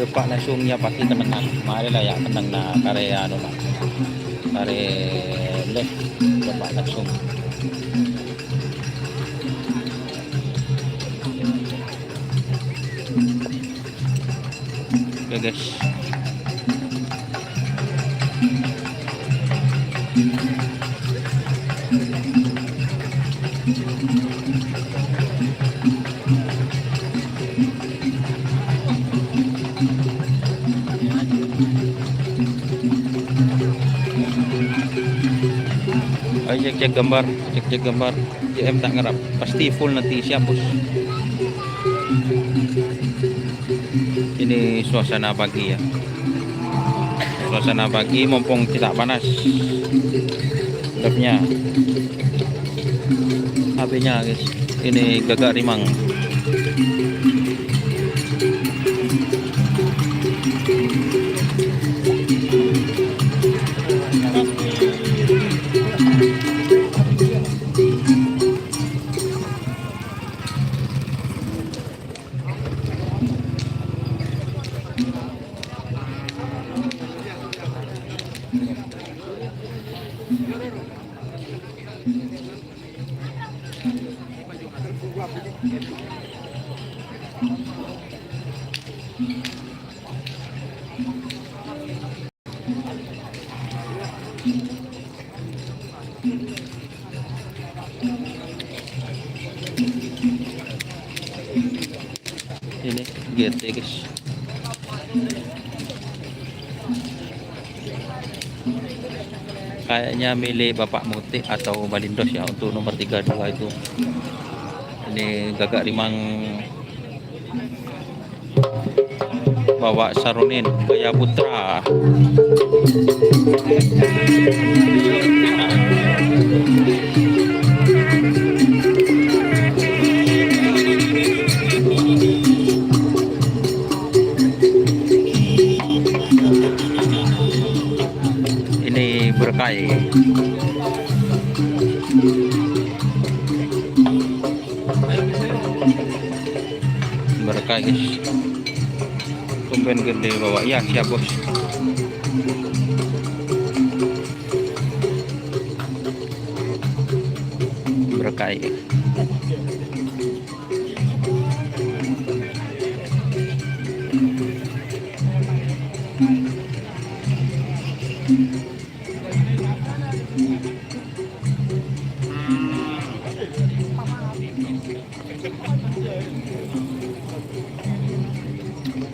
depak na sumnya pasti kenengan. Mari lah ya keneng na kare ano na. Kare left depak na sum. Oke guys. Ayo cek gambar, JM tak ngerap, pasti full nanti siap bos. Ini suasana pagi ya, suasana pagi mumpung tidak panas. Lapnya, HP-nya guys, ini Gagak Rimang. Ini GT guys. Kayaknya milik Bapak Mutik atau Balindos ya untuk nomor 32 itu. Ini Gagak Rimang bawa Saronin Gaya Putra. Ini berkai. Berkai guys. Tumben gede bawa ya siap bos. Berkai.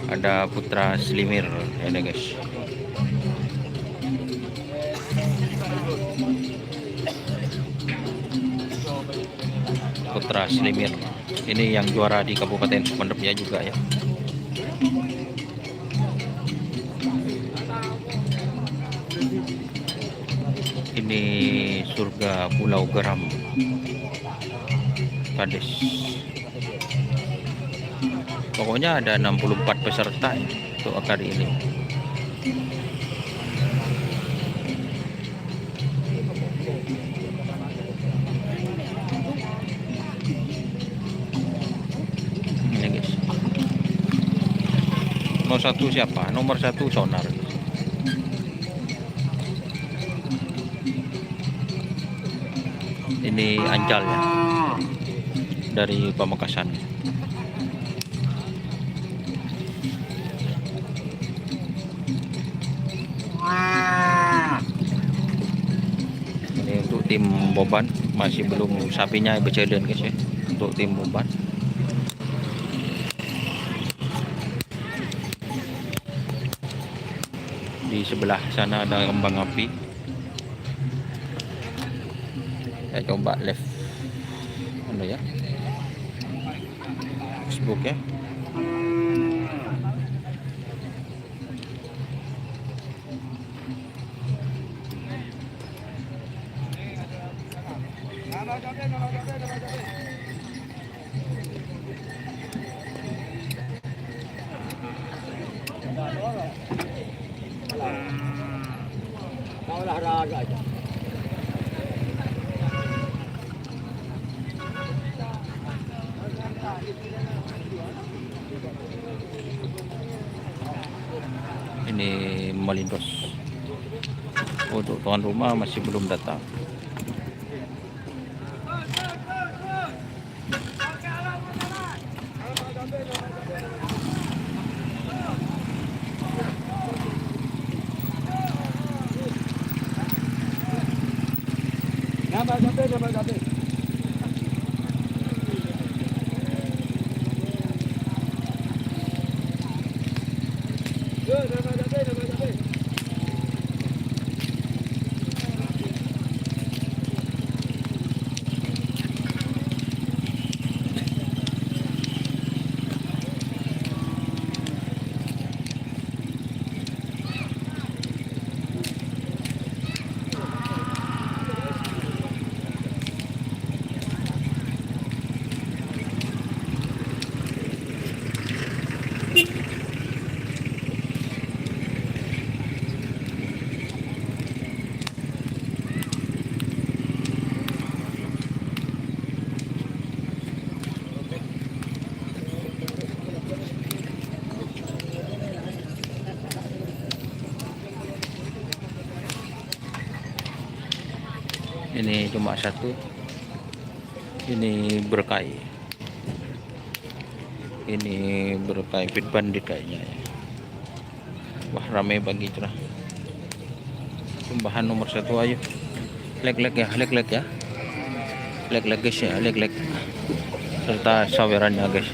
Ada Putra Slimir ini guys. Putra Slimir ini yang juara di Kabupaten Sumeneb ya juga ya. Ini Surga Pulau Geram Kades. Pokoknya ada 64 peserta ya, untuk kali ini. Ini guys. Nomor 1 siapa? Nomor 1 Sonar. Ini Ancal ya. Dari Pamekasan. Ini untuk tim Boban, masih belum sapinya berjalan guys ya, untuk tim Boban. Di sebelah sana ada kembang api. Saya coba live mana ya, Facebook ya. Olahraga aja. ini melindos. Untuk tuan rumah masih belum datang. Ini cuma satu. Ini berkai. Ini berkai pit bandit kayaknya ya. Wah, ramai bagi cerah. Tambahan nomor 1, ayo. Leg-leg ya, leg-leg ya. Leg-leg guys ya, leg-leg. Serta sawerannya guys.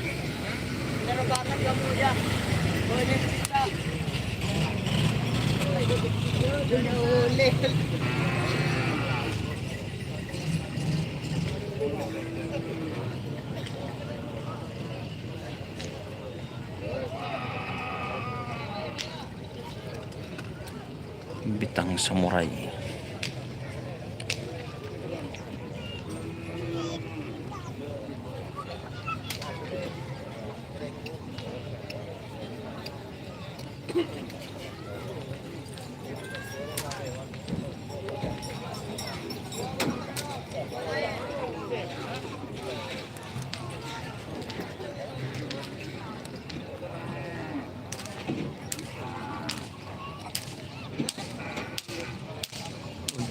Bintang samurai.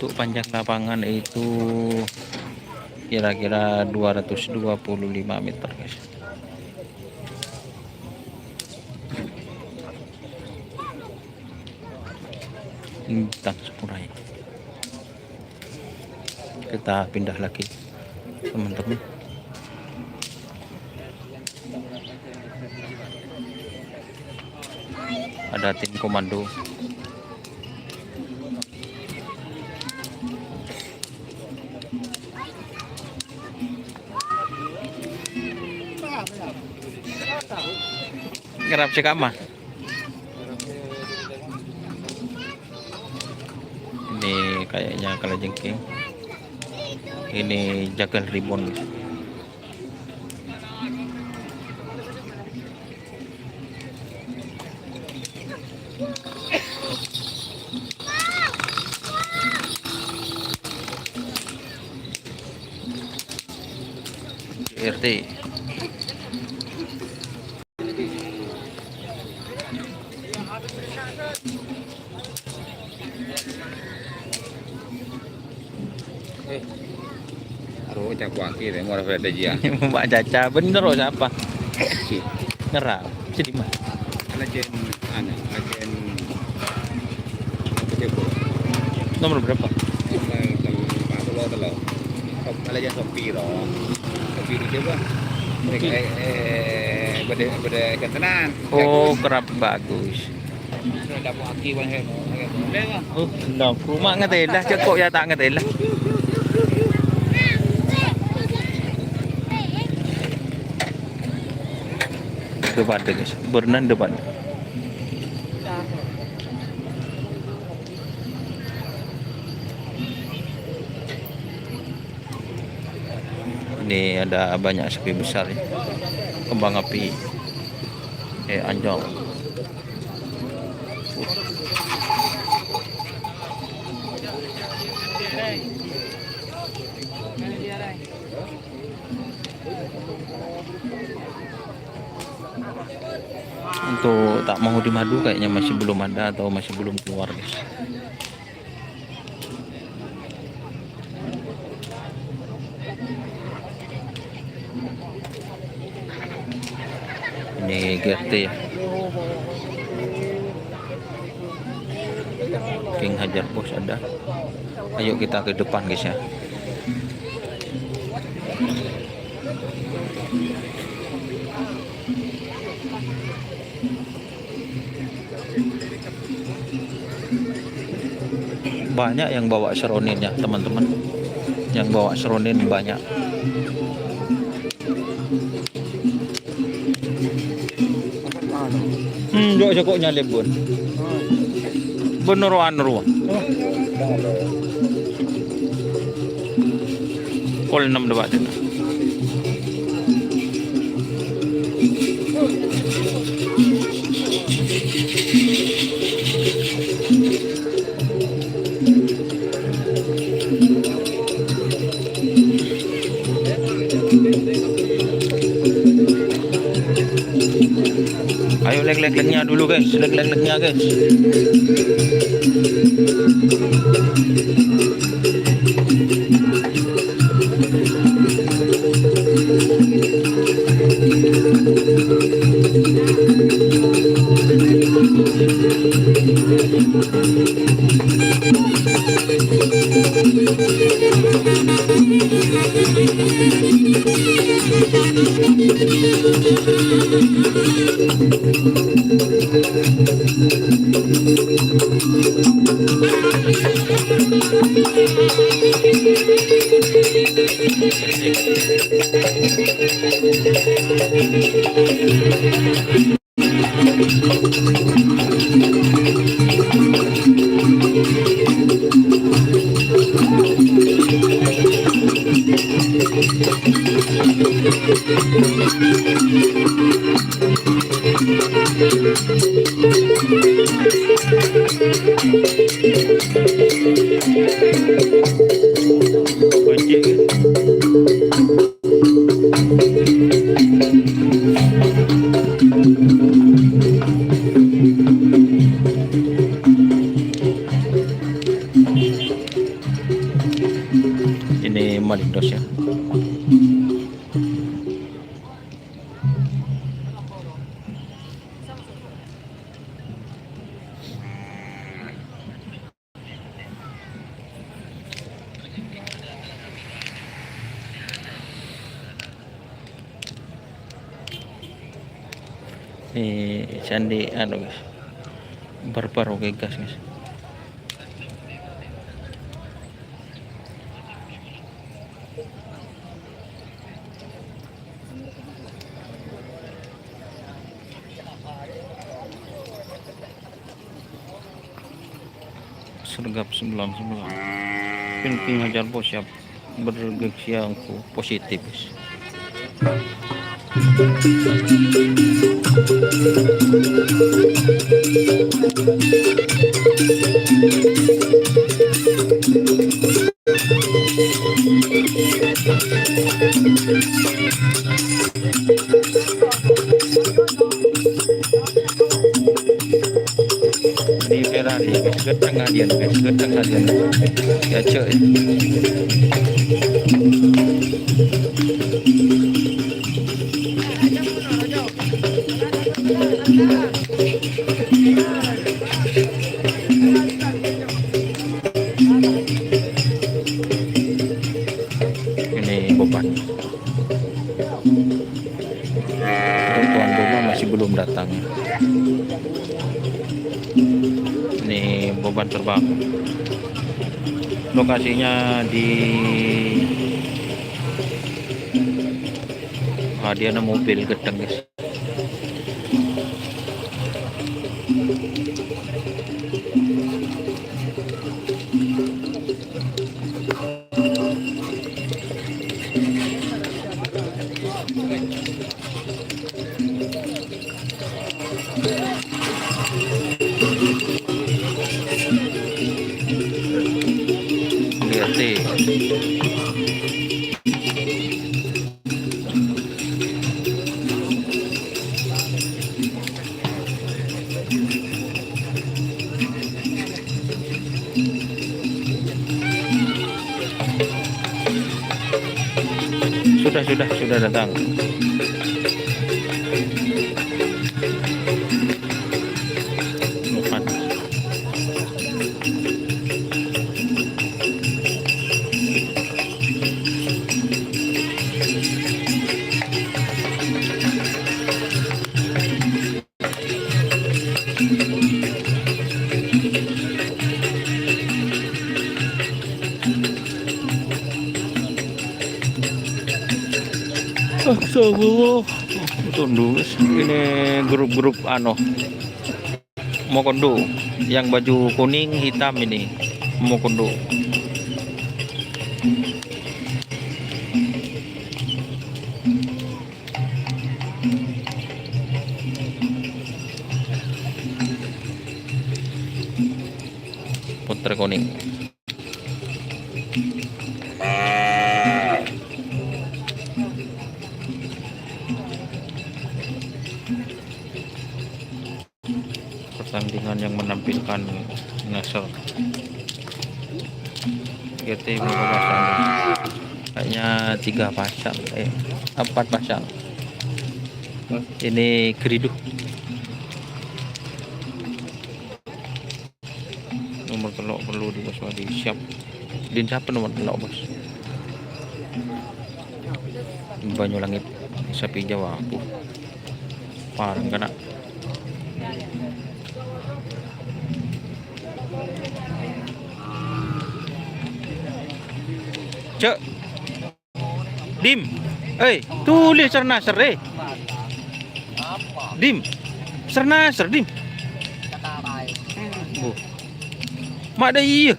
Untuk panjang lapangan itu kira-kira 225 meter guys. Bintang samurai. Kita pindah lagi teman-teman. Ada tim komando. Kerap cekama. Ini kayaknya kalajengking. Ini jagal ribon. RT. Aduh, cakap kiri, mau ada dia. Mbak Caca bener loh siapa? Ngerap. Jadi mah. Legend, legend. Coba. Nomor berapa? Telur. Legend Sopi loh. Sopi itu coba. Beda ketenan. Oh, kerap bagus. Dapur aki banyak. Oh, no. Rumah ngetela, cekok ya tak ngetela. Depan deh guys, berenang depan. Ini ada banyak sapi besar ya. Kembang api anjong. Untuk tak mau di madu kayaknya masih belum ada atau masih belum keluar guys. Ini GRT ya, King Hajar Bos ada. Ayo kita ke depan guys ya. Banyak yang bawa seronin ya teman-teman, yang bawa seronin banyak. Jok cokoknya lebon. Bener ruang. Kol 6 debat itu. Ayo leg-legnya dulu guys, leg-legnya guys. Ini Malindos ya. Ini candi guys, barbar oke gas guys. Sergap 99. King Hajar Bos siap bergeksi yang positif guys. Ini Ferrari guys, gedang hadian guys, gedang hadian ya cek ya. Ini beban. Tuan rumah masih belum datang. Ini beban terbang. Lokasinya di hadiah mobil gedeng guys. Lihat sih. sudah datang. Bukan. Astagfirullah. Tunduk ini grup-grup Mokondo yang baju kuning hitam ini Mokondo. Putra kuning. Pertandingan yang menampilkan Nasr GT berapa pasang? Kayaknya 3 pasang, 4 pasang. Ini Keridu nomor telok perlu diwaspadai. Siap din siapa nomor telok bos? Banyulangit sapi Jawa parang kena. Cek Dim, tulis Sernasar Dim, Sernasar Dim. Mak dah iya.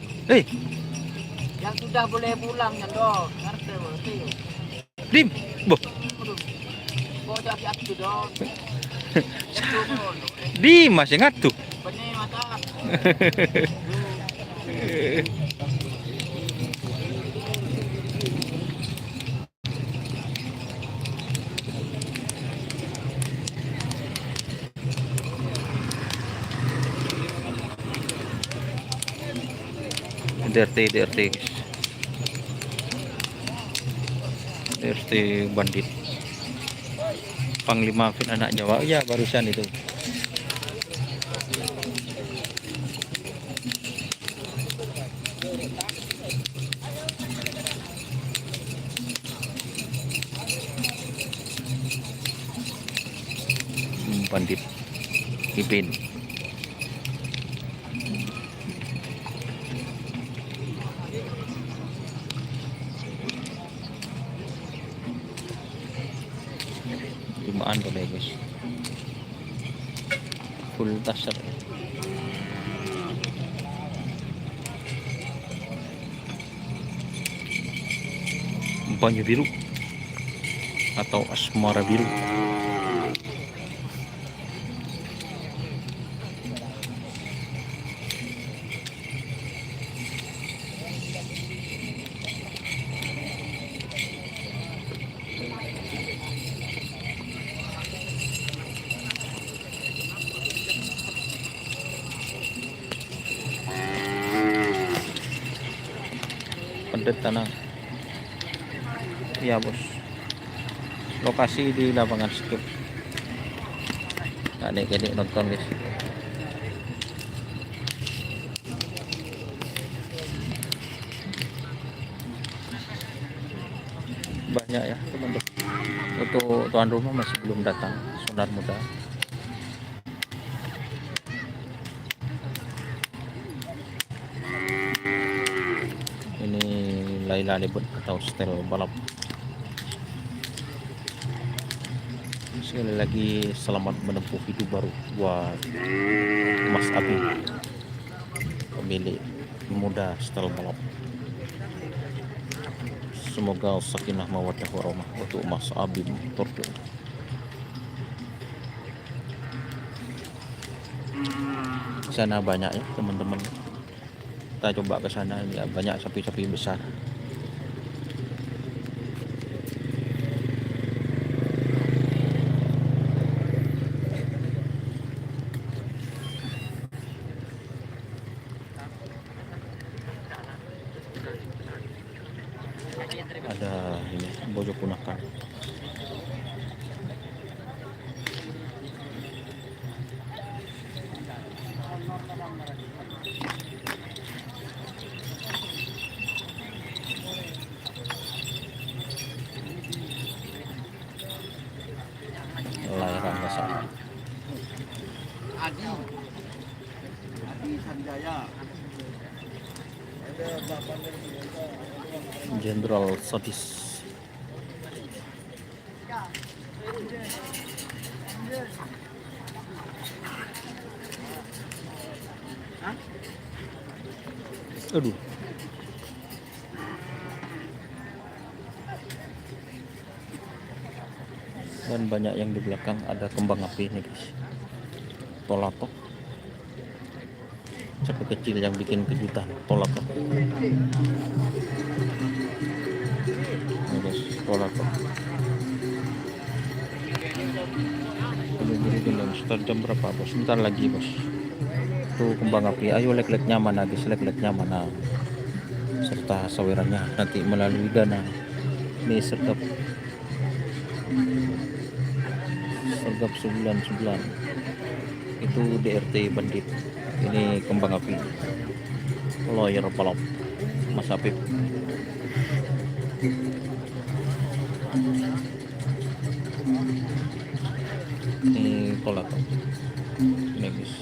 Yang sudah boleh pulang yang dong, ngerti. Dim, boh. Kau jadi aku dong. Dim masih ngatu. Benih mata. DRT bandit. Panglima Fit anak Jawa ya barusan itu. Bandit Ipin. Limaan boleh guys, full tasar. Banyu biru atau asmara biru. Pendet tanah. Iya bos. Lokasi di lapangan skip. Adik-adik nonton guys. Banyak ya teman-teman. Untuk tuan rumah masih belum datang. Sonar muda. Ini Laila Lebet atau setel balap. Sekali lagi selamat menempuh hidup baru buat Mas Abi, pemilik muda setel balap. Semoga sakinah mawaddah warahmah untuk Mas Abi Torjo. Sana banyak ya teman-teman. Kita coba ke sana, ya banyak sapi-sapi besar. Ada ini bojok punakan. Adi. Adi Sanjaya. Ada bapak Jenderal Sadis. Aduh. Dan banyak yang di belakang ada kembang api nih guys. Tolatok. Sampai kecil yang bikin kejutan. Tolatok. Ini guys, tolatok. Ini sekitar jam berapa bos? Sebentar lagi bos. Tuh kembang api. Ayo lek-leknya mana guys? Lek-leknya mana? Serta sawerannya nanti melalui dana. Ini sergap sebulan itu DRT bandit. Ini kembang api lawyer palop Mas Apip. Ini tolak ini guys.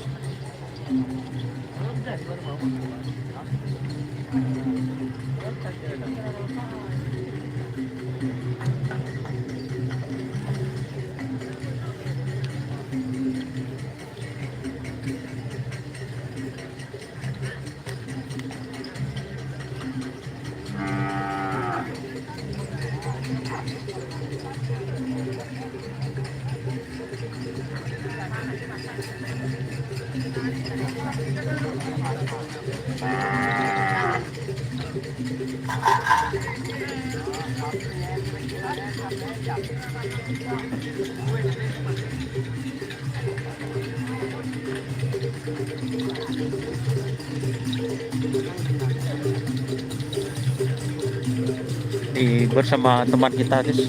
Bersama teman kita guys,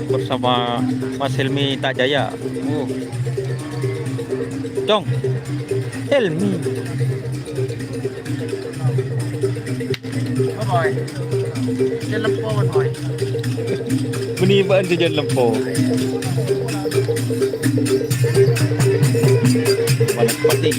bersama Mas Helmi Takjaya, Cong Helmi, boy. Jalan pohon boy. Penibaan di jalan lempo. Panas pati.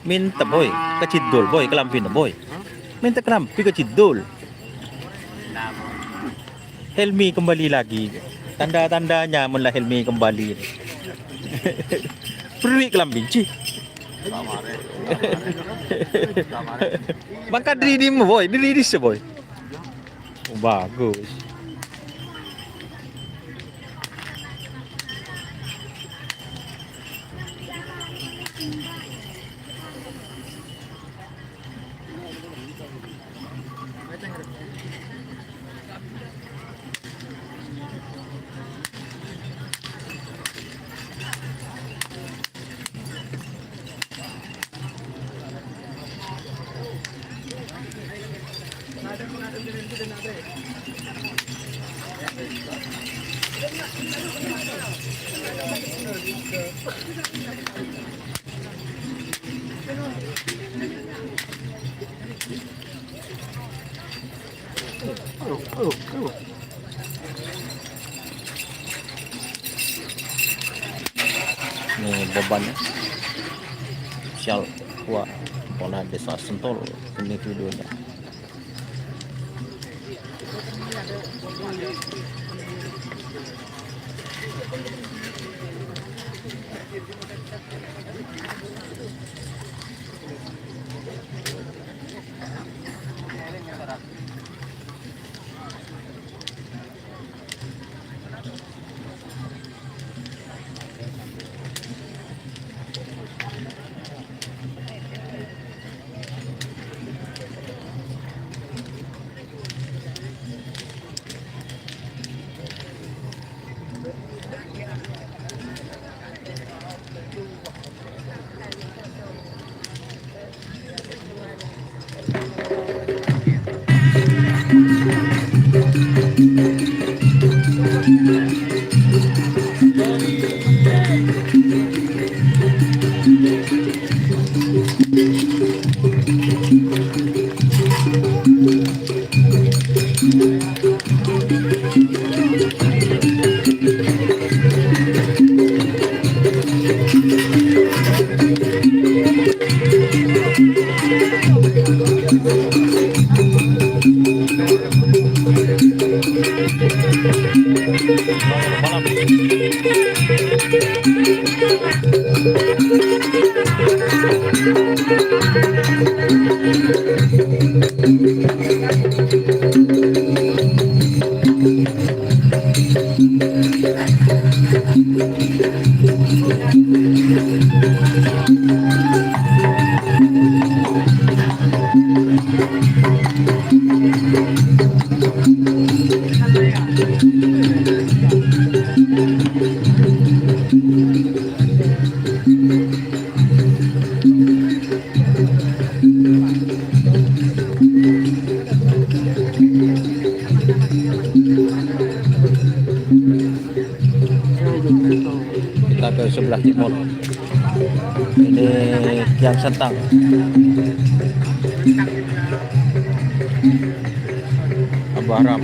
Minta boy, kecidul boy, kelampin boy. Minta kelampi kecidul. Helmi kembali lagi. Tanda-tandanya mulai Helmi kembali. Pergi kelampin ci. Maka dirimu boy, diri boy. Oh, bagus. Ini bebannya spesial buat Polda Desa Sentul. Ini videonya. Kita ke sebelah timur. Ini Kiang Sentang. Abu Haram.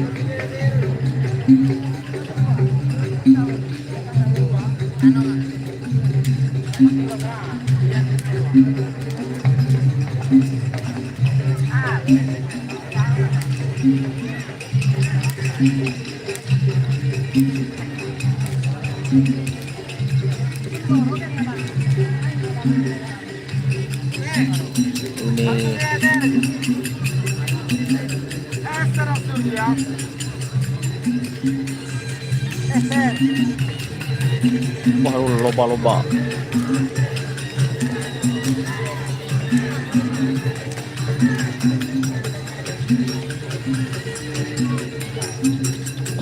Wah, loba-loba.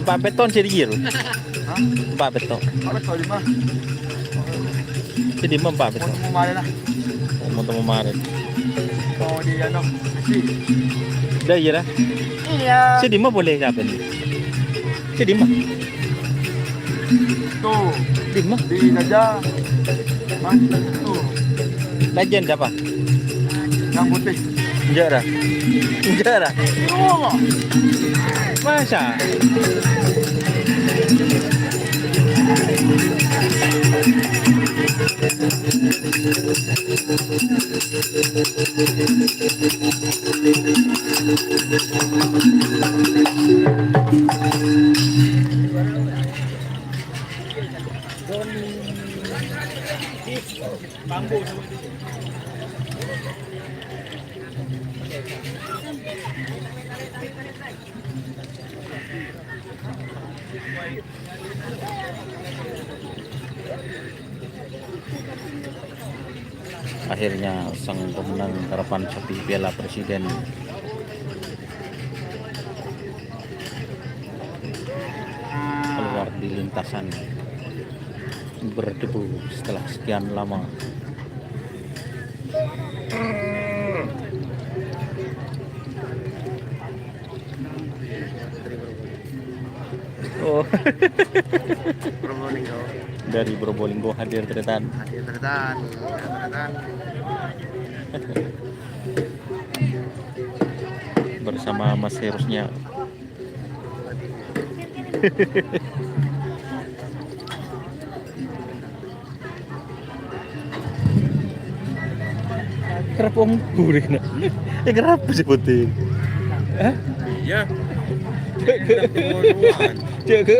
Empat beton sedikit. Empat beton. Jadi empat beton. Mau kemarin. Oh di ano? Kasi. Dah iya lah. Iya. Sedih mah boleh siapa nih? Sedih mah. Tuh. Sedih mah. Di Naja. Masih tuh. Legend siapa? Yang putih. Jara. Jara. Oh. Masa? Akhirnya sang pemenang karapan sapi Piala Presiden keluar di lintasan berdebu setelah sekian lama. Oh. Probolinggo. Dari Probolinggo hadir Tretan. Hadir Tretan. Bersama Mas Herusnya. Kerap ongkur ini. Kerap sebutin. Hah? Iya. Jaga.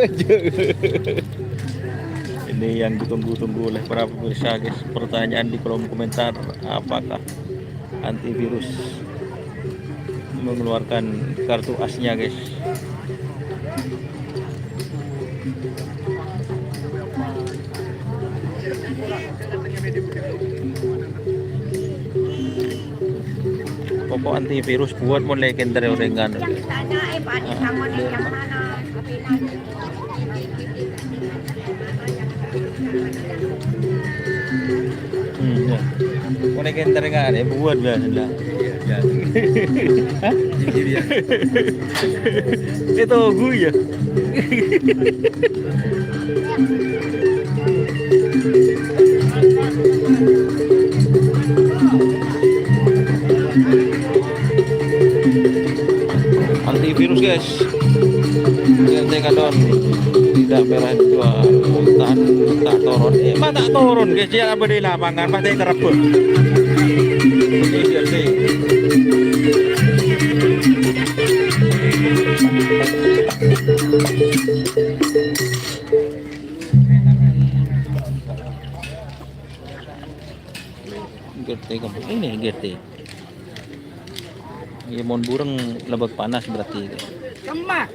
Ini yang ditunggu-tunggu oleh para pemirsa guys. Pertanyaan di kolom komentar, apakah antivirus mengeluarkan kartu asnya guys? Pokok antivirus buat mau legendary orengan. Ya. Mau legendary nggak ada buat biasa lah. Itu gue ya. virus guys. Lihat teka don. Tidak merah jual. Tak turun. Tak turun guys. Dia apa di lapangan pasti kerebut. Lihat sih. Gerti kamu. Ini gerti. Ya mon burung lebak panas berarti. Kemak.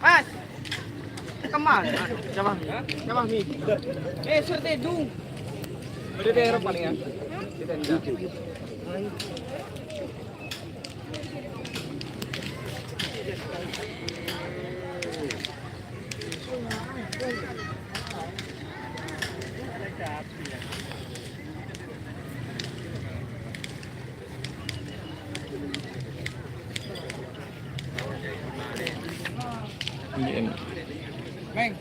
Pas. Kemal. Coba mi. Serte dung. Udah daerah paling ya. Meng.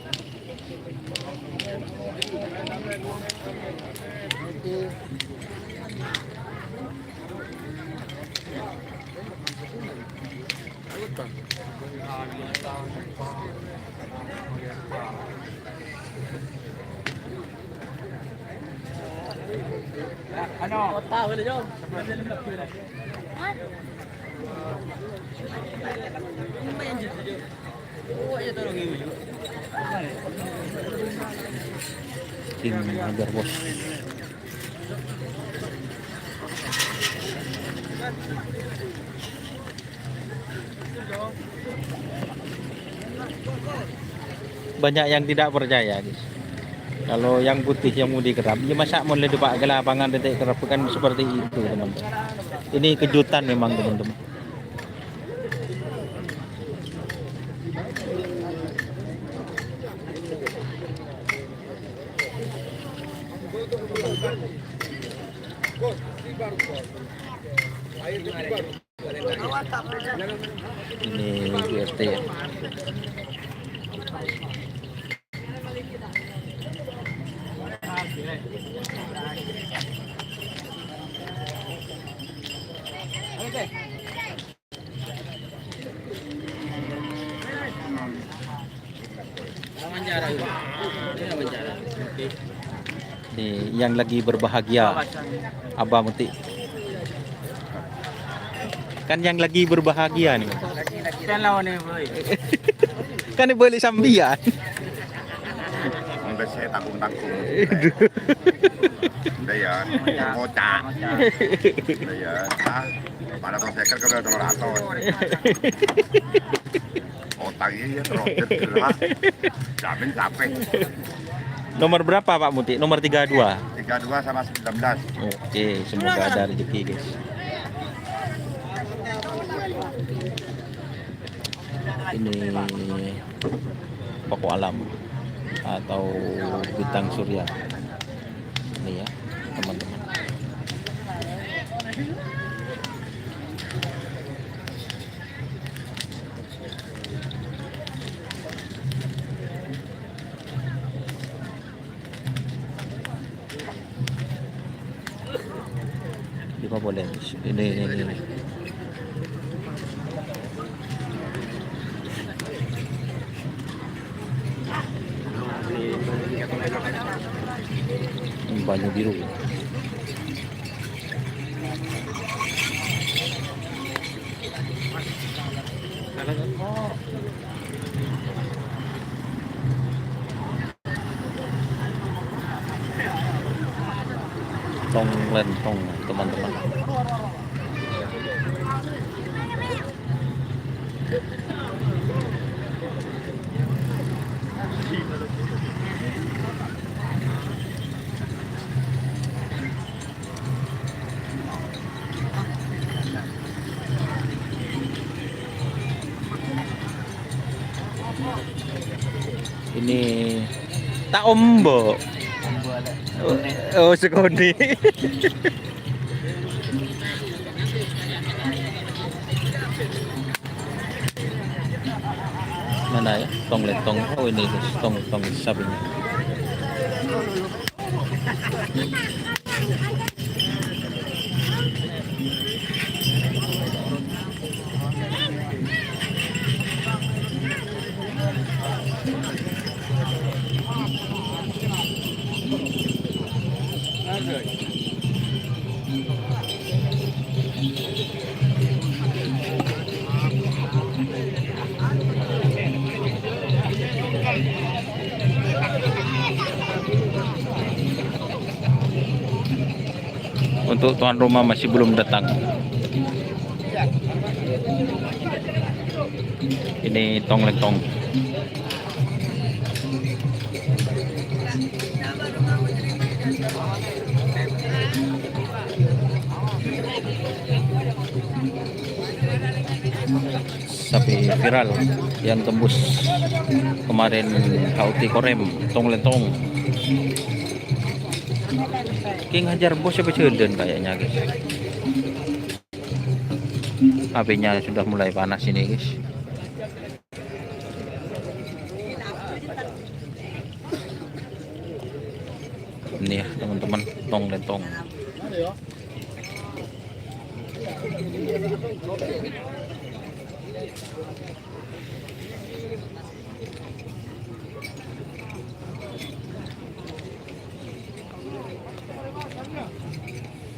Ano? Kota, wala yun. Tim agar bos. Banyak yang tidak percaya guys. Kalau yang putih yang mau dikerap, ya masa mau di pak lapangan detik kerap kan seperti itu teman-teman. Ini kejutan memang teman-teman. Ini GRT ya. Nih, yang lagi berbahagia Abang Muti. Kan yang lagi berbahagia nih. Kan boleh sambian. Udah saya tanggung-tanggung. Udah ya, kocak. Udah ya, pada tahun seker kalau ada ratus. Otaknya ya terus gerak. Jamin capek. Nomor berapa Pak Muti? Nomor 32. 32 sama 19. Oke, semoga ada rezeki guys. Ini pokok alam atau bintang surya. Ini ya, teman-teman. Lima boleh. Ini. Ini banyu biru. Tong lentong teman-teman. Ini tak ombo. Oh, sekoni. Mana ya? Tong letong. Oh, ini tong sabinya. Untuk tuan rumah masih belum datang. Ini tong lentong. Sapi viral yang tembus kemarin Hauti Korem, tong lentong. King Hajar Bos siapa ceden kayaknya guys. HP-nya sudah mulai panas ini guys. Ini ya teman-teman, tong lentong.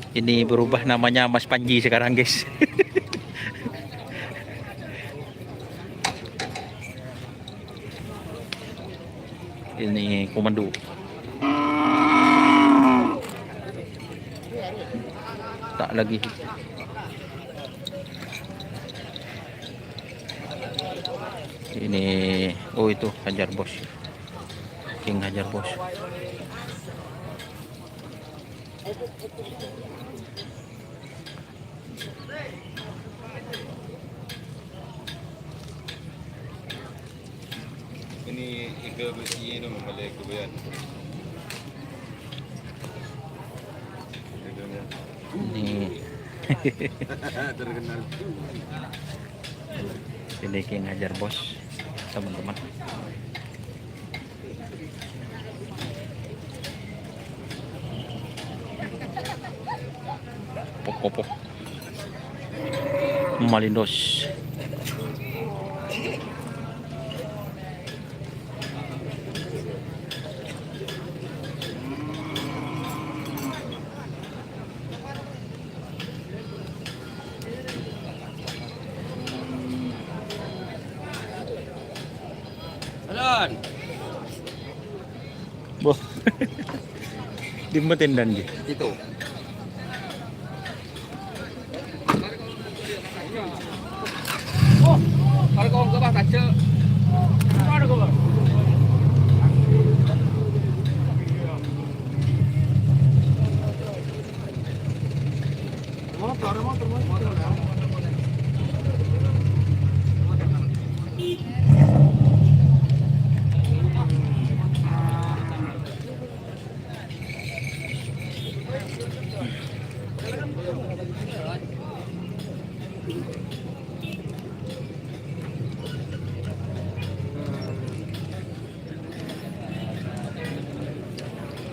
Ini berubah namanya Mas Panji sekarang guys. Ini komando. Tak lagi. Ini oh itu Hajar Bos. King Hajar Bos. Ini iga besi ini membalik kebayaan. Ini Terkenal. ini King Hajar Bos teman-teman. Pok-pok Malindos. Alon. Boh. Dimetin dan gitu. Itu. Oh, kalau kau enggak baca. Mana kau? Motor.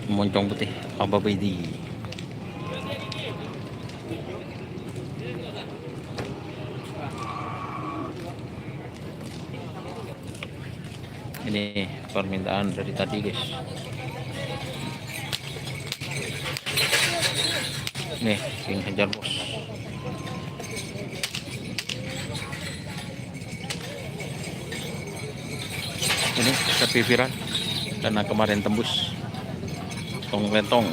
Moncong putih apa bedi. Ini permintaan dari tadi guys. Nih King Hajar Bos. Ini sapi viral karena kemarin tembus tong lentong.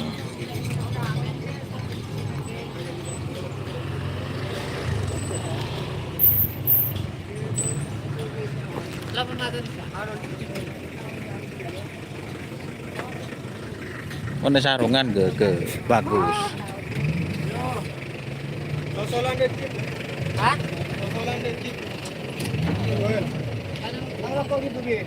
Mana sarungan ke bagus. Hah? Kalau kau gitu gini.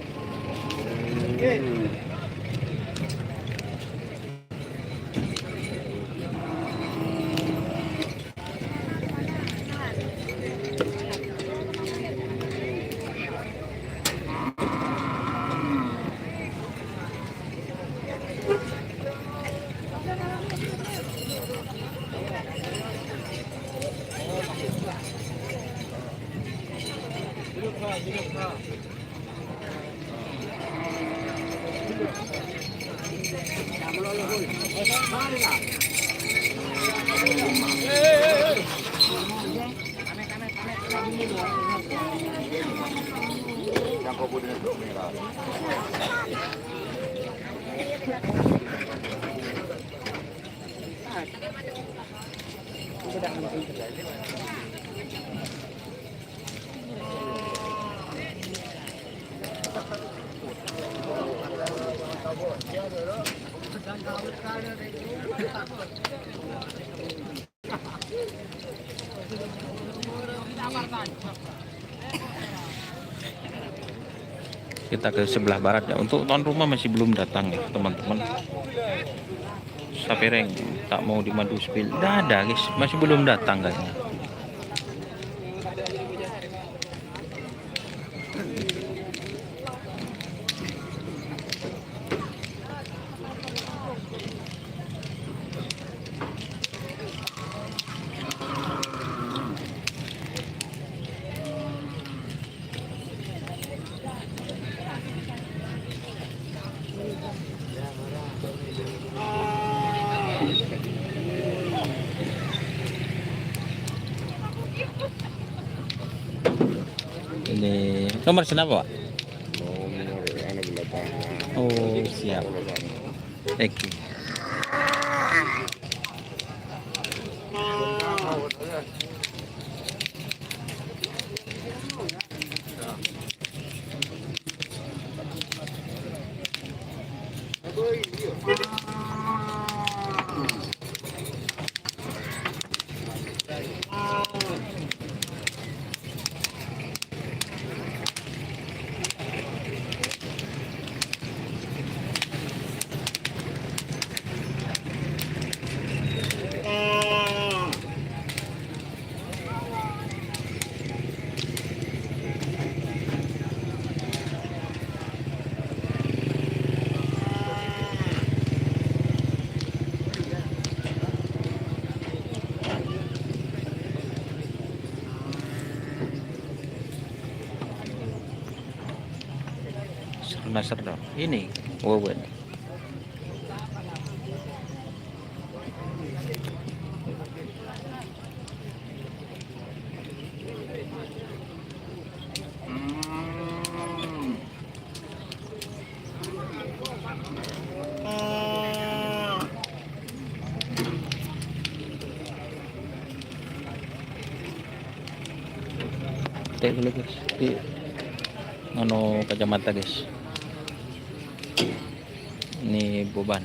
Yang kau buat itu merah. Kita ke sebelah barat ya. Untuk tuan rumah masih belum datang ya teman-teman. Sapireng tak mau di madu spill. Dah ada guys, masih belum datang kayaknya. Ini nomor kenapa, Pak? Nomor anak belakang. Oh, siap. Oke. Nasr dong. Ini Wawan. Tek dulu guys. Di ano kacamata guys. Ini beban.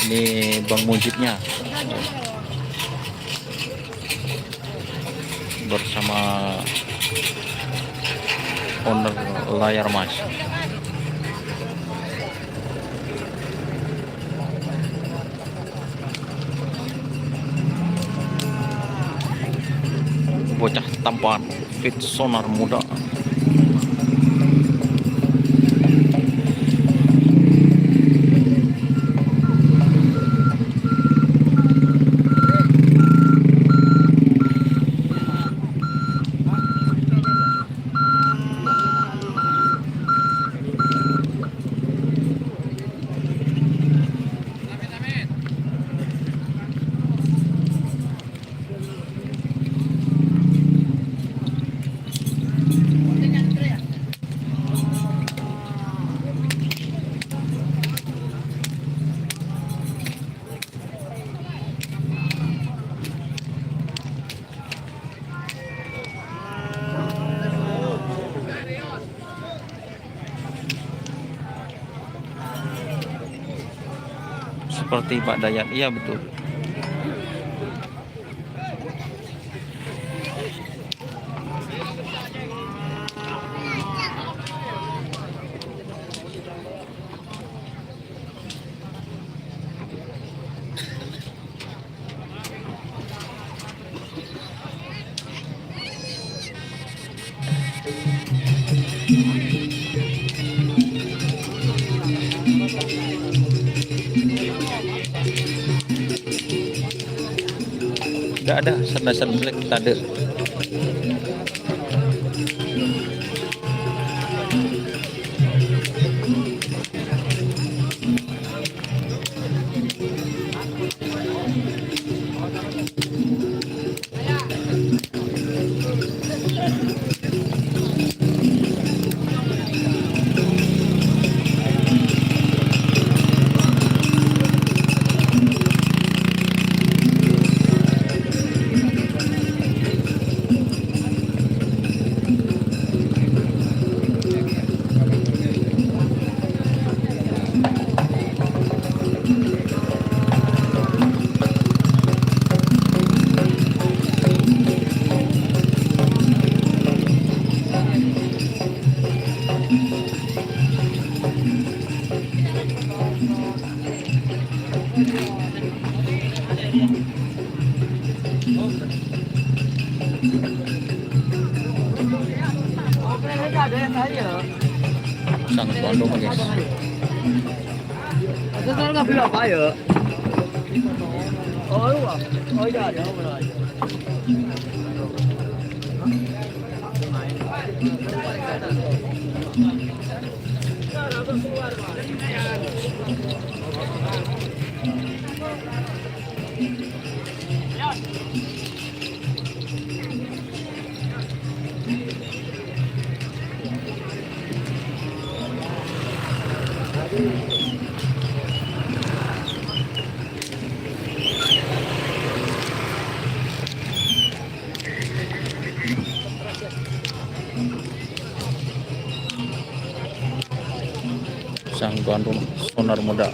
Ini bang mujibnya bersama owner layar mas. Bocah tampan fit sonar muda. seperti Pak Dayat. Iya betul. Tidak ada dasar black tak ada. Sang Bandung guys. Itu kan nggak bilang ayo. Oh, oh iya ada benar. Sang Bandung sonar muda.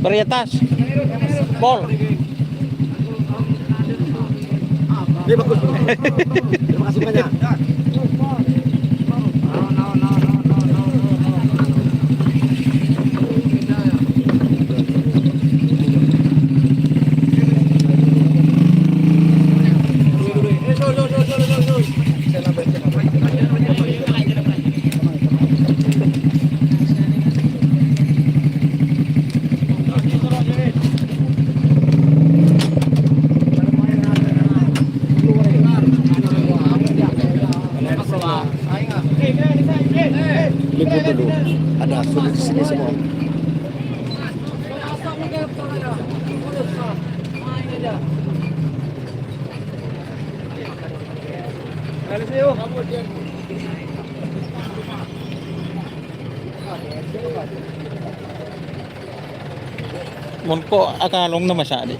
Varietas. Bol. Ini bagus. Terima kasih banyak. Lihat dulu. Ada sulit di sini semua. Mun ko akalong na masyado.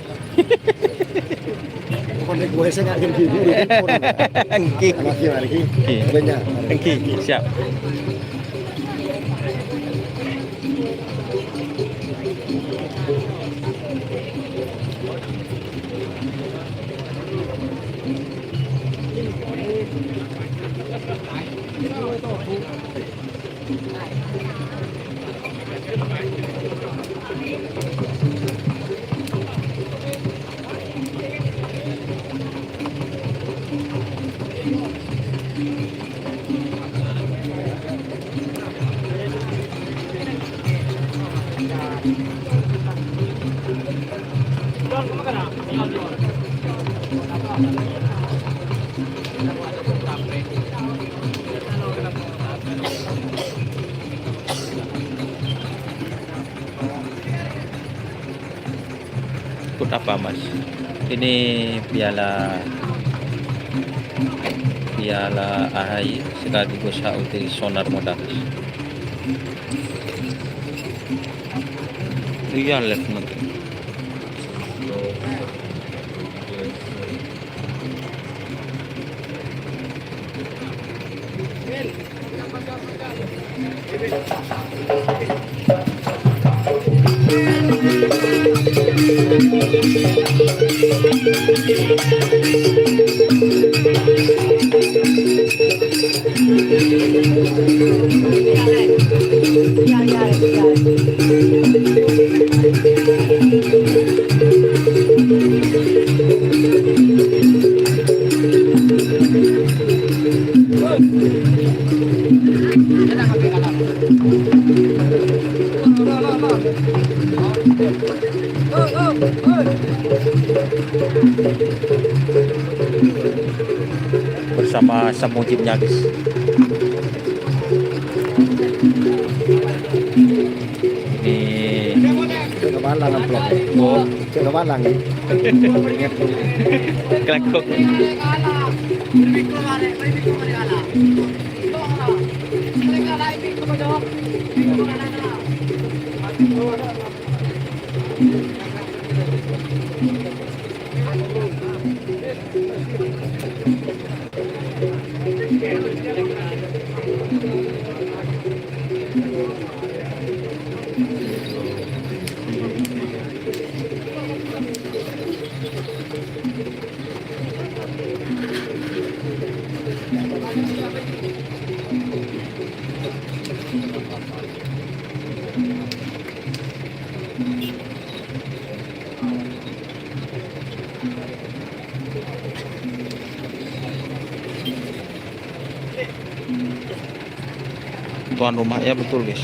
Bukan gue saya nggak gini. Angki. Lagi. Angki. Banyak. Angki, siap. apa mas? Ini piala piala AHY sekaligus HUT Sonar Muda. Iya live nanti. Bersama semujibnya guys. Ini Cek kebalang amplop. oh Cek kebalang. Ingat kelekok. Tuan rumah ya betul guys.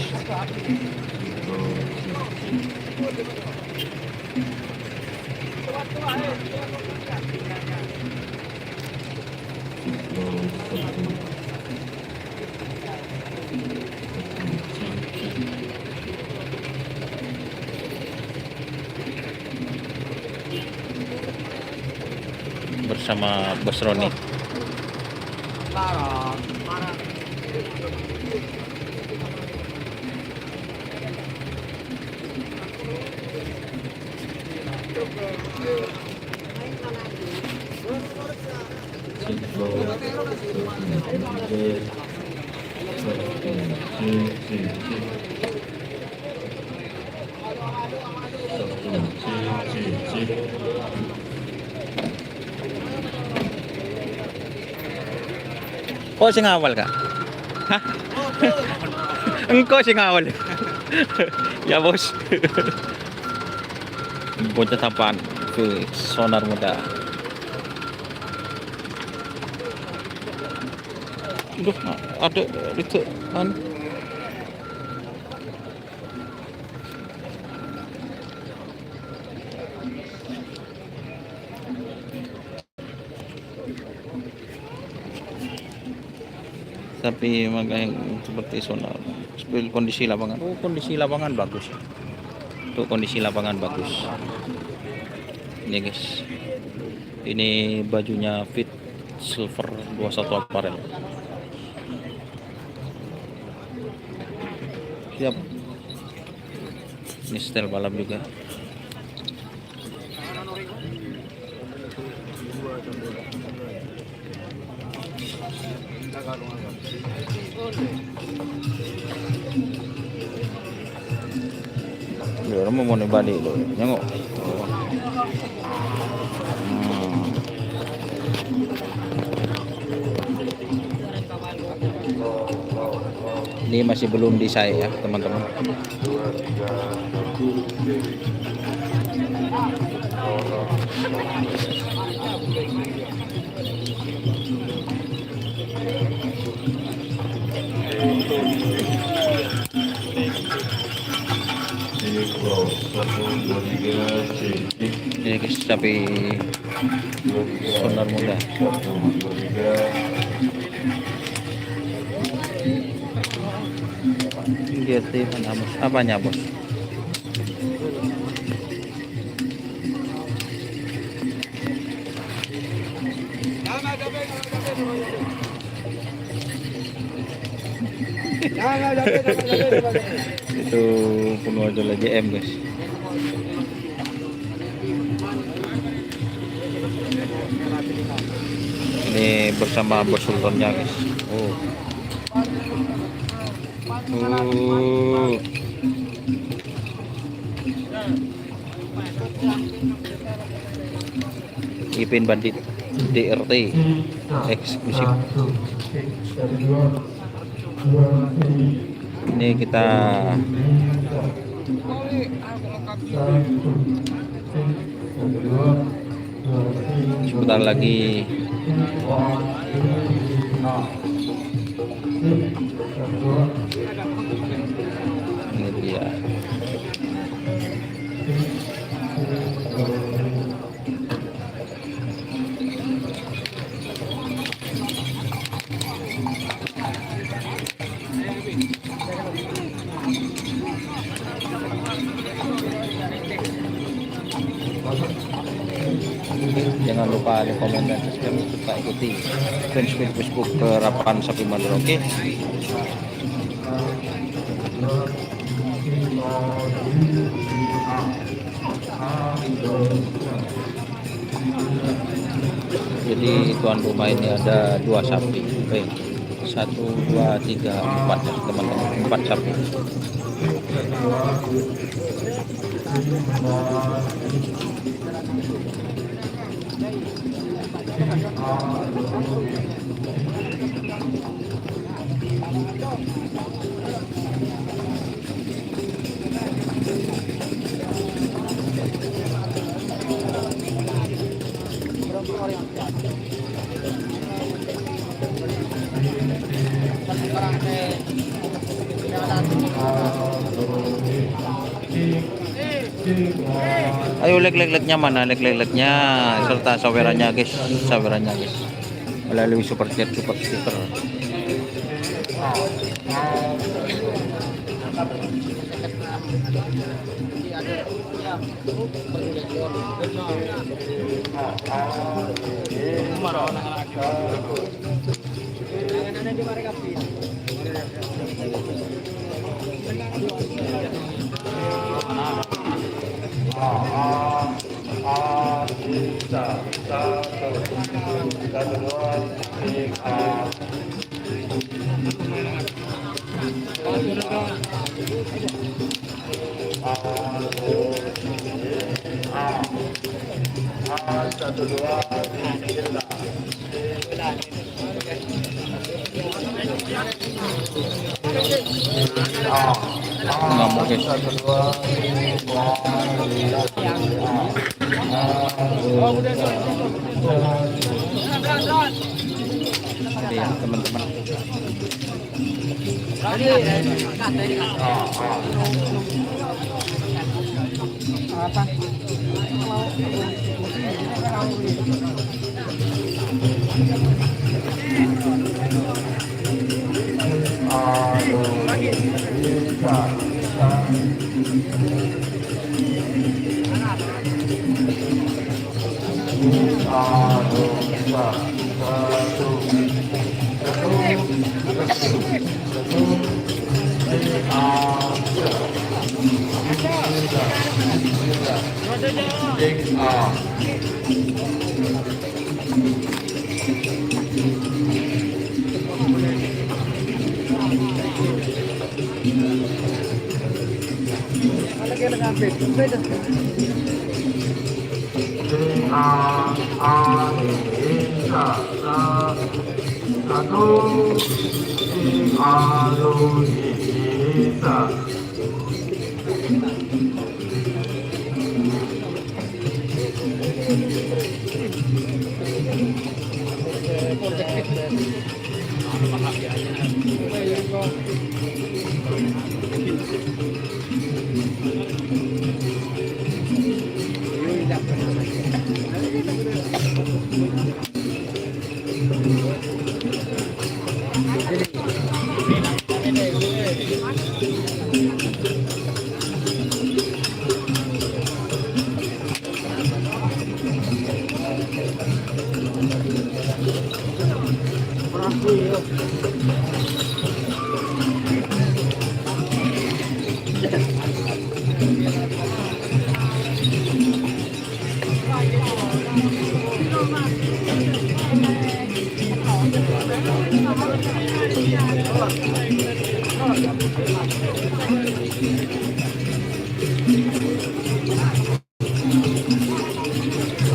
Bersama Bos Roni. Kok sing awal kak? Hah? Engkau sing awal. Ya bos. Bocah tampan ke Sonar Muda. Duh, ada itu kan. Tapi makanya seperti Sonar. Kondisi lapangan. Oh, kondisi lapangan bagus. Tuh kondisi lapangan bagus. Ini guys. Ini bajunya Fit Silver 21 Apparel. Siap. Ini setel balap juga. Ya, orang mau balik loh. Nyengok. Ini masih belum desain ya, teman-teman. Ini guys, tapi Sonar Muda. GT mana bos? Apanya bos? Itu puno aja lagi M guys. Ini bersama bos sultannya guys. Oh. Ipin Bandit DRT eksklusif. Ini kita sebentar lagi ini dia. Jangan lupa di komen dan subscribe serta ikuti fanspage Facebook Kerapan Sapi Madura. Oke. Jadi tuan rumah ini ada 2 sapi. Oke. 1, 2, 3, 4 teman-teman, 4 sapi. Ayo lek-leknya mana? Lek-leknya serta sawerannya guys, sawerannya guys. Melalui super chat, super sticker. Nggak mau guys. Iya teman-teman.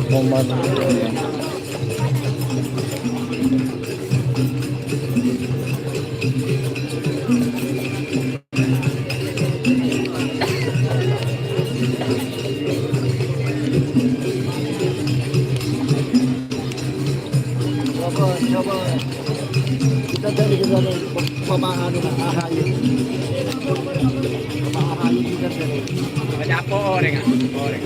Momen Coba kita cari juga pemahaman AHY. Pemahaman kita cari. Ada apa orang ah? Orang.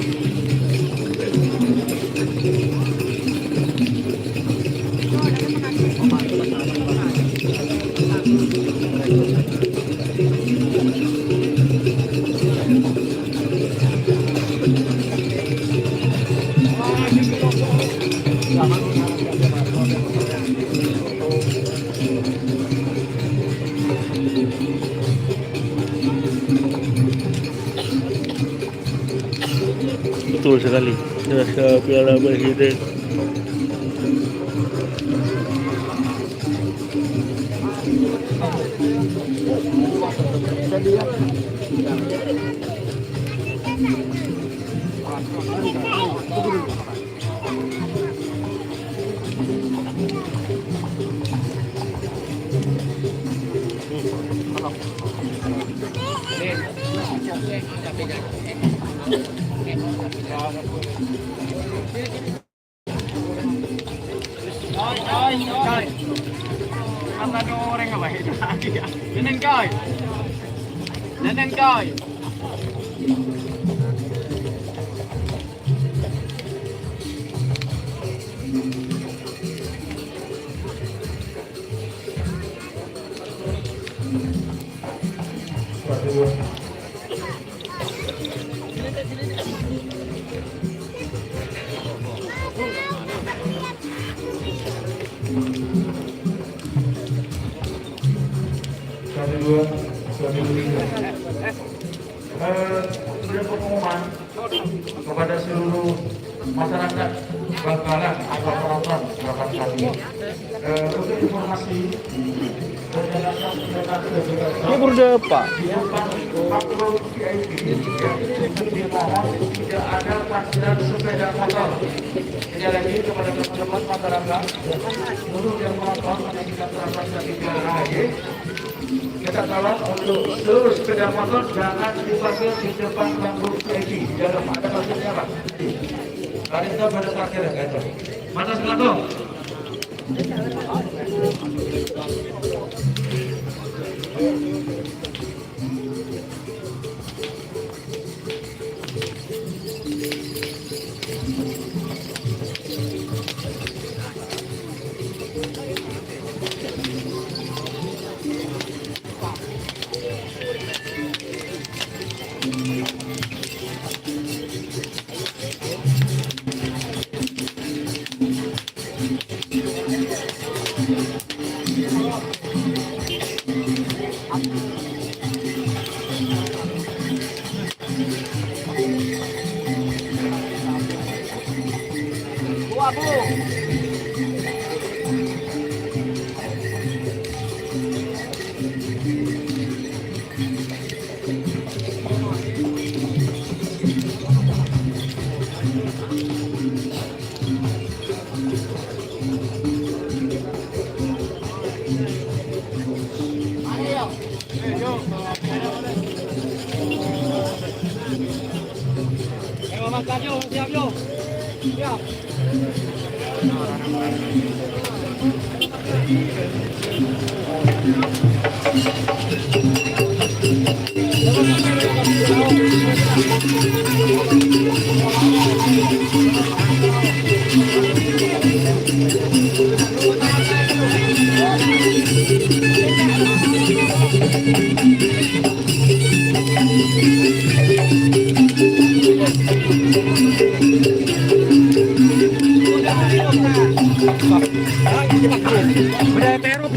betul sekali. Jasa Piala Presiden. Coy. Kan ada orang apa itu? Neneng coy. Neneng coy. Sudah pengumuman kepada seluruh masyarakat Bangkalan atau penonton bahkan kami untuk informasi Ini berdepan. dimohon tidak ada parkiran sepeda motor. Sekali lagi kepada teman-teman masyarakat seluruh yang menonton menyaksikan transaksi di Jalan AHY, kita tolong untuk seluruh sepeda motor jangan diparkir di depan bangku VIP. Di dalam ada parkirnya Pak. Tadi kita pada parkir ya kan? Mana sebelah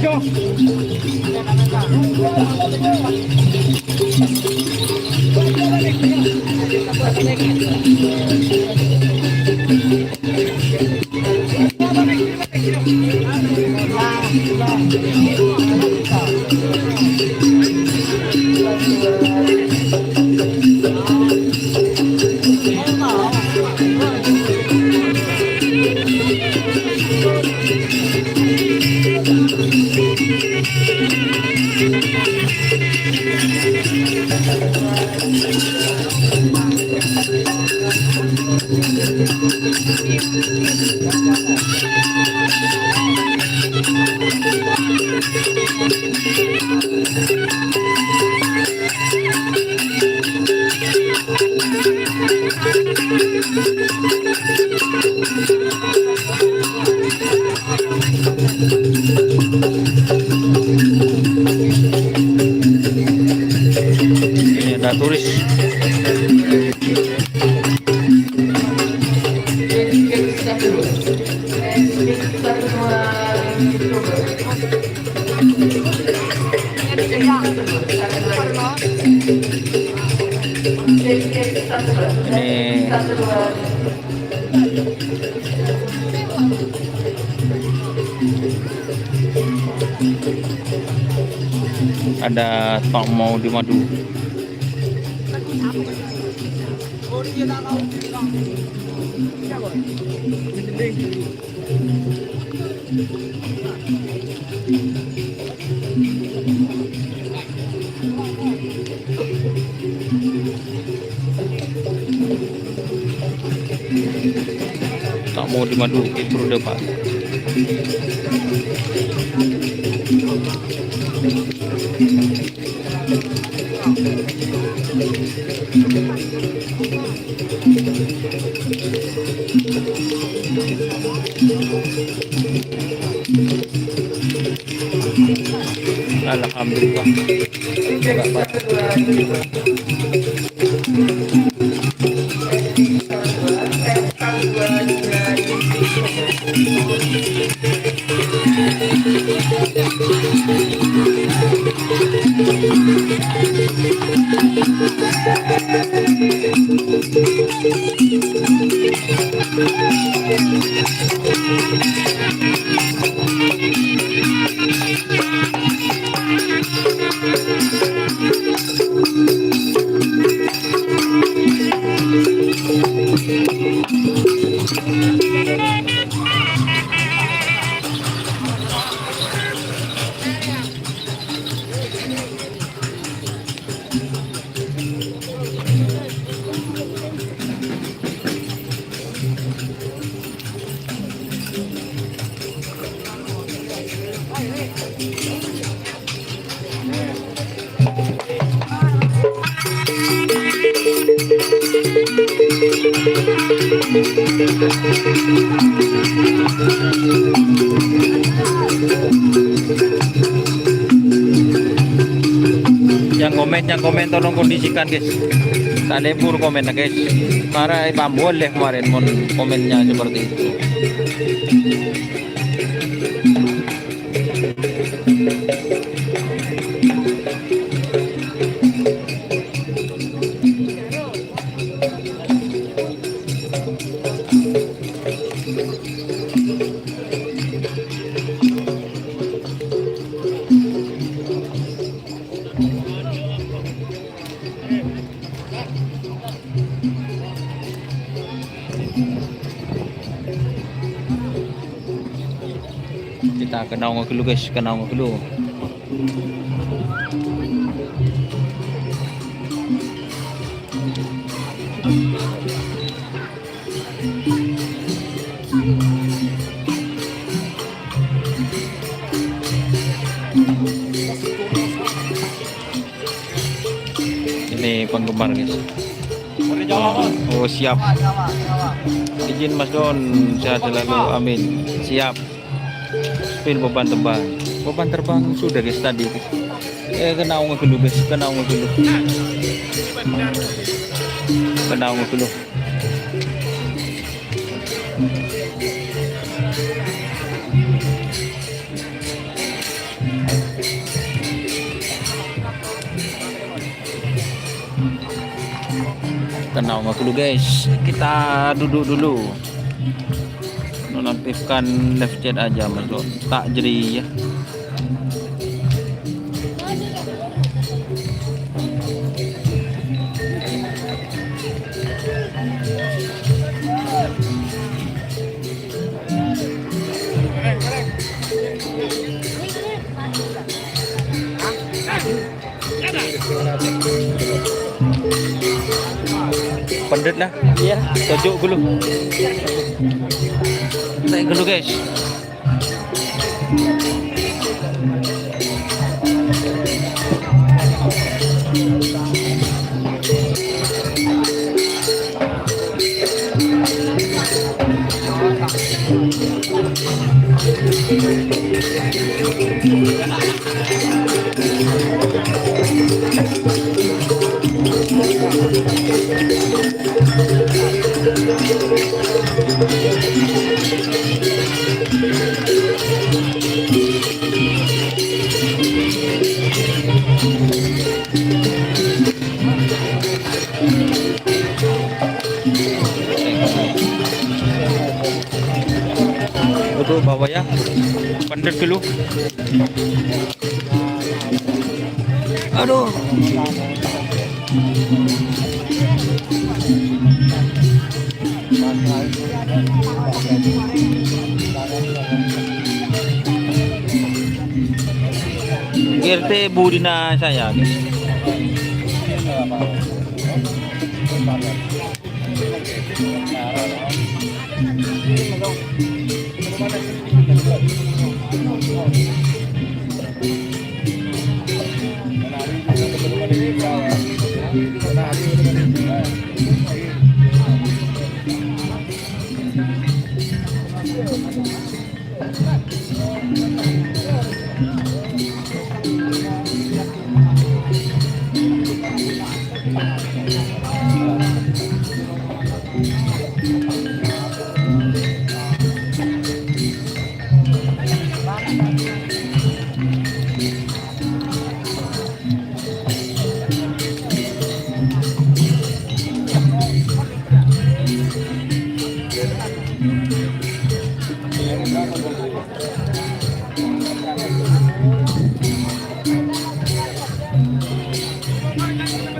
Ini ada turis. Ini ada Tok mau di madu. Tak mau di madu itu depan. Alhamdulillah. Yang komen tolong kondisikan guys. Tak lebur komen guys. Para boleh kemarin mon komennya seperti itu. Kita kenal dulu guys, kenal dulu. Ini penggemar guys. Oh siap. Izin Mas Don, sehat selalu, amin. Siap. Spin beban terbang sudah guys tadi. Kena dulu guys, kena dulu. Kena dulu. Kenal nggak dulu guys, kita duduk dulu, nonaktifkan live chat aja mas lo, tak jadi ya. Pendet lah, iya, tajuk dulu. Naik dulu guys. Untuk bawa ya, pendet dulu. Aduh. RT Budina saya.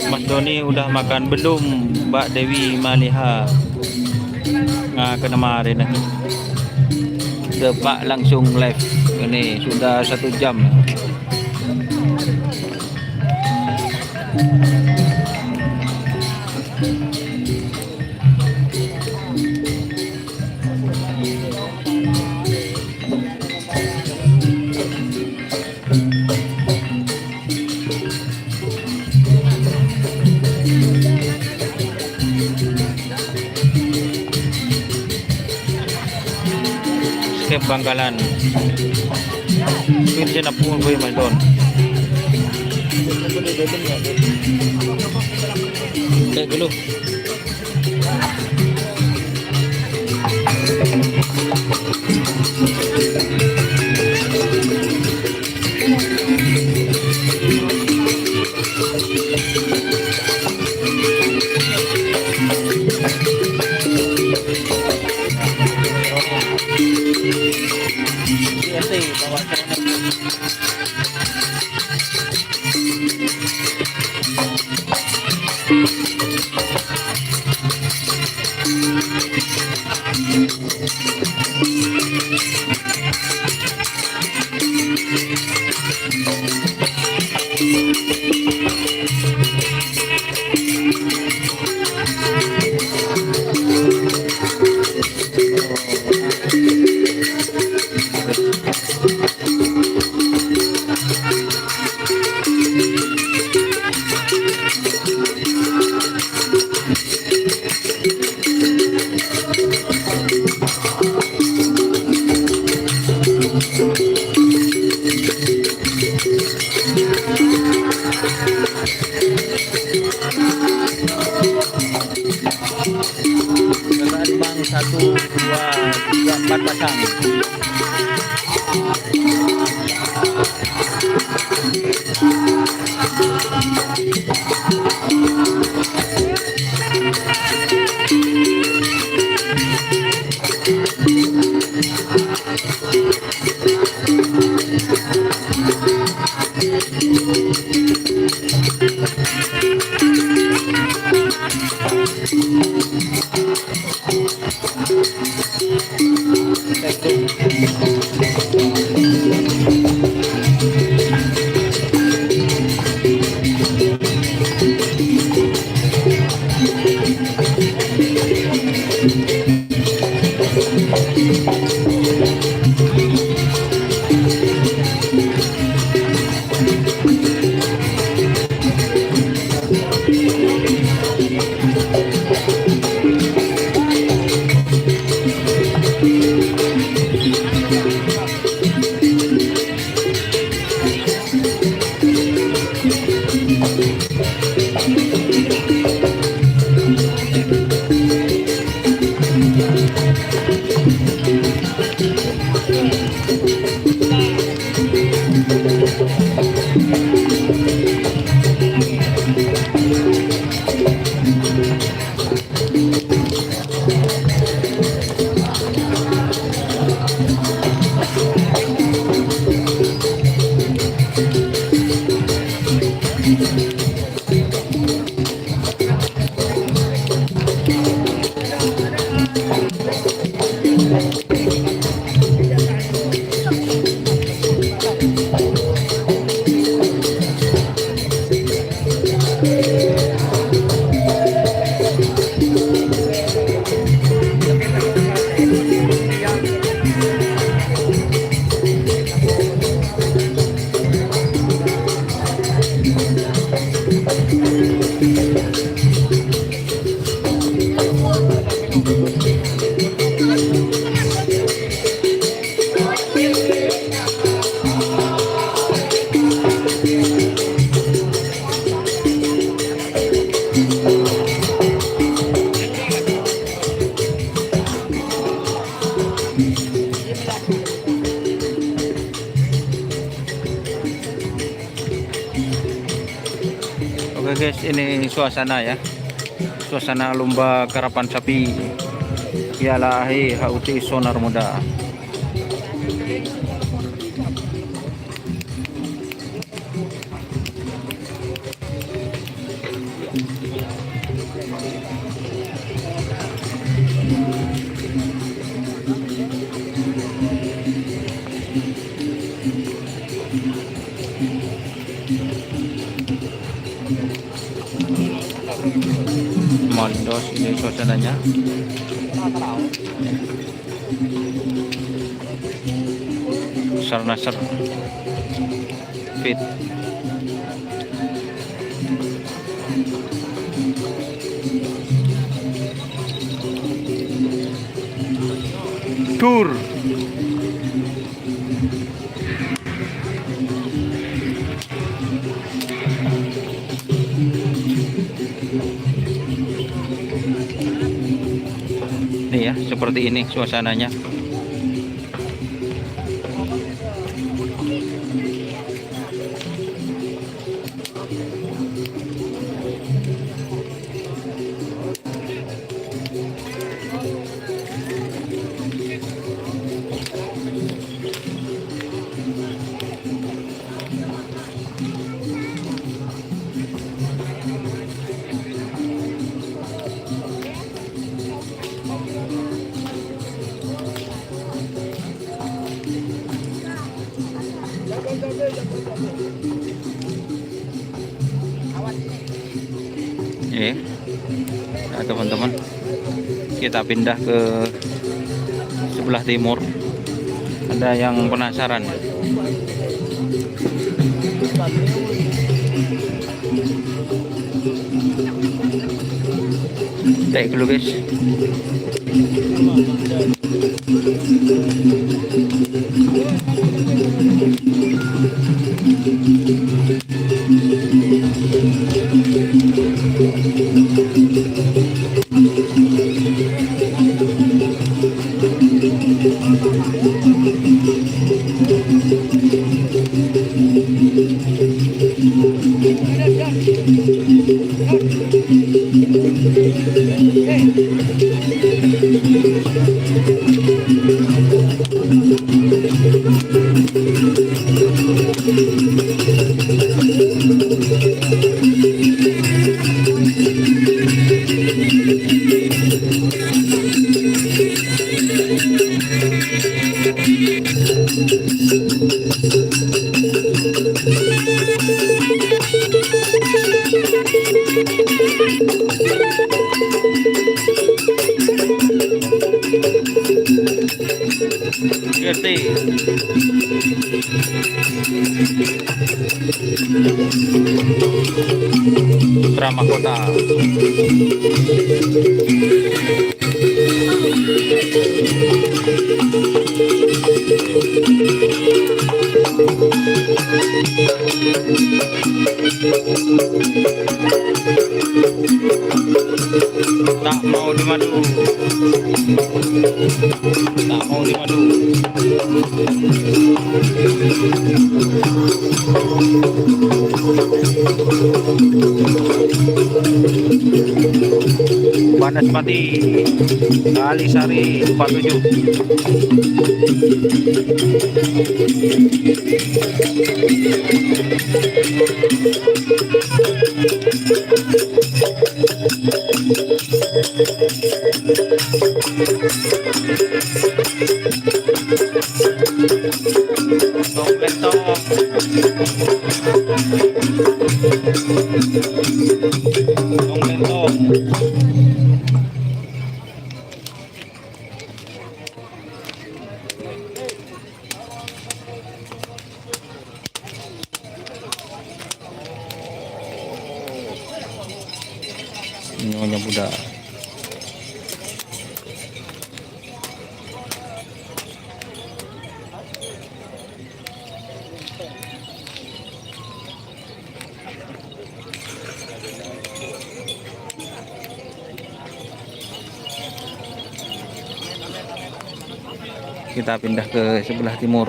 Mas Doni udah makan belum, Mbak Dewi Maliha? Nggak kemarin nih. Depak langsung live ini sudah 1 jam. Skip Bangkalan. Pin na po ko yung doon. Gulo. Bang 1, 2, 3, 4 pasang. Oke guys, ini suasana ya. Suasana lomba karapan sapi Piala HUT Sonar Muda. Mondos ini suasananya. Nasar fit. Tour. Nih ya, seperti ini suasananya. Nah, teman-teman, kita pindah ke sebelah timur. Ada yang penasaran? Take dulu guys. Hey. RT. Putra Mahkota. Tak mau dimadu. Tak mau dimadu. Banaspati Kalisari 47. Tong lentong. Tong lentong. Nyonya Buddha. Kita pindah ke sebelah timur.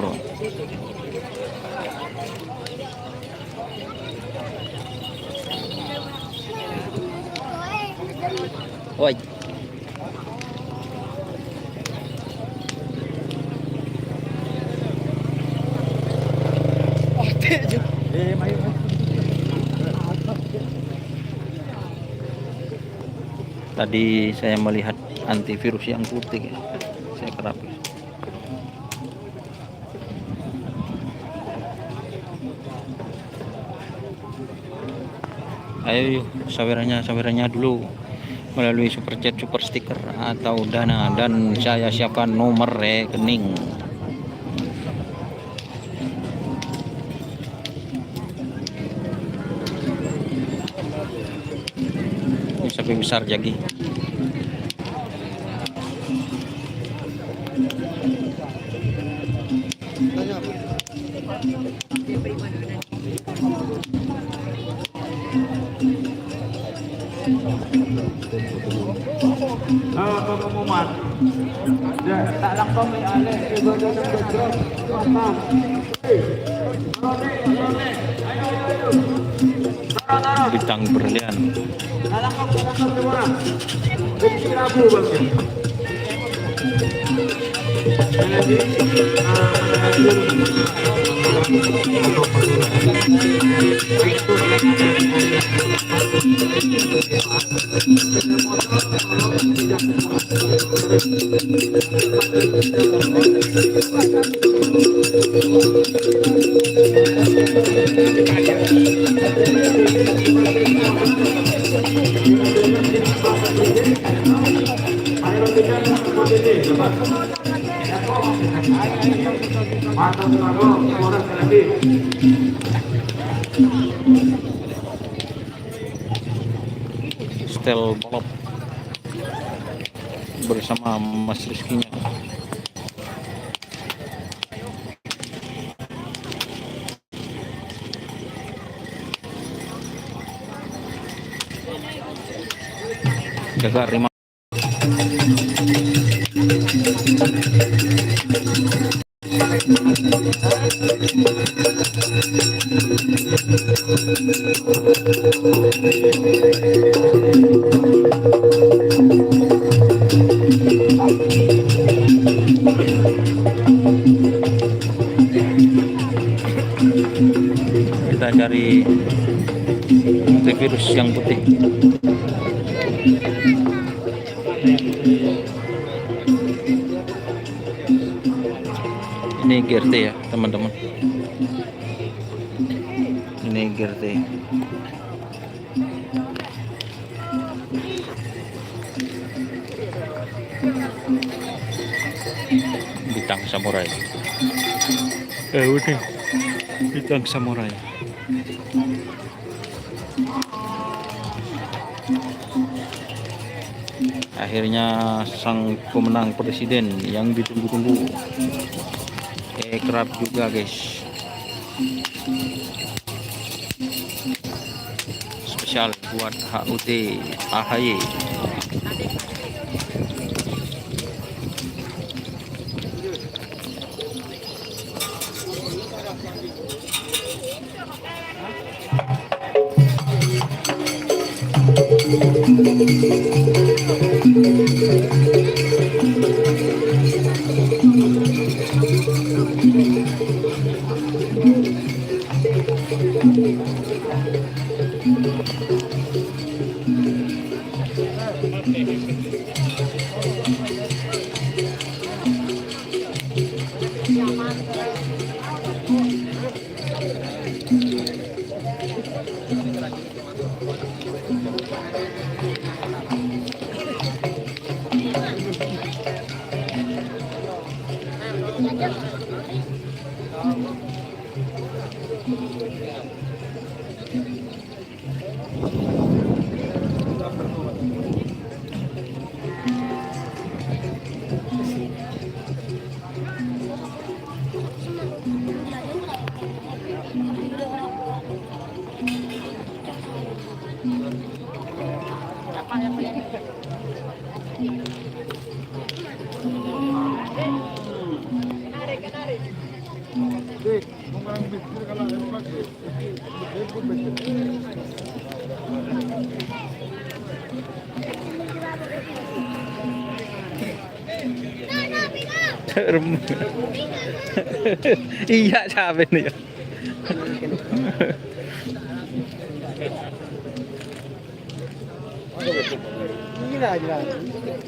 Oi. Tadi saya melihat antivirus yang putih, saya kerapi. Ayo sawerannya dulu melalui super chat, super stiker atau dana, dan saya siapkan nomor rekening. Ini sapi besar jagi. Pengumuman tak langsung alih Bintang berlian. Setel bolop bersama Mas Rizkinya. Jaga rima. Kita cari antivirus yang putih. Ini GRT ya teman-teman, ini GRT. bintang samurai. Udah bintang samurai. Akhirnya sang pemenang presiden yang ditunggu-tunggu kerap juga guys, spesial buat HUT AHY. Iya sabi niya.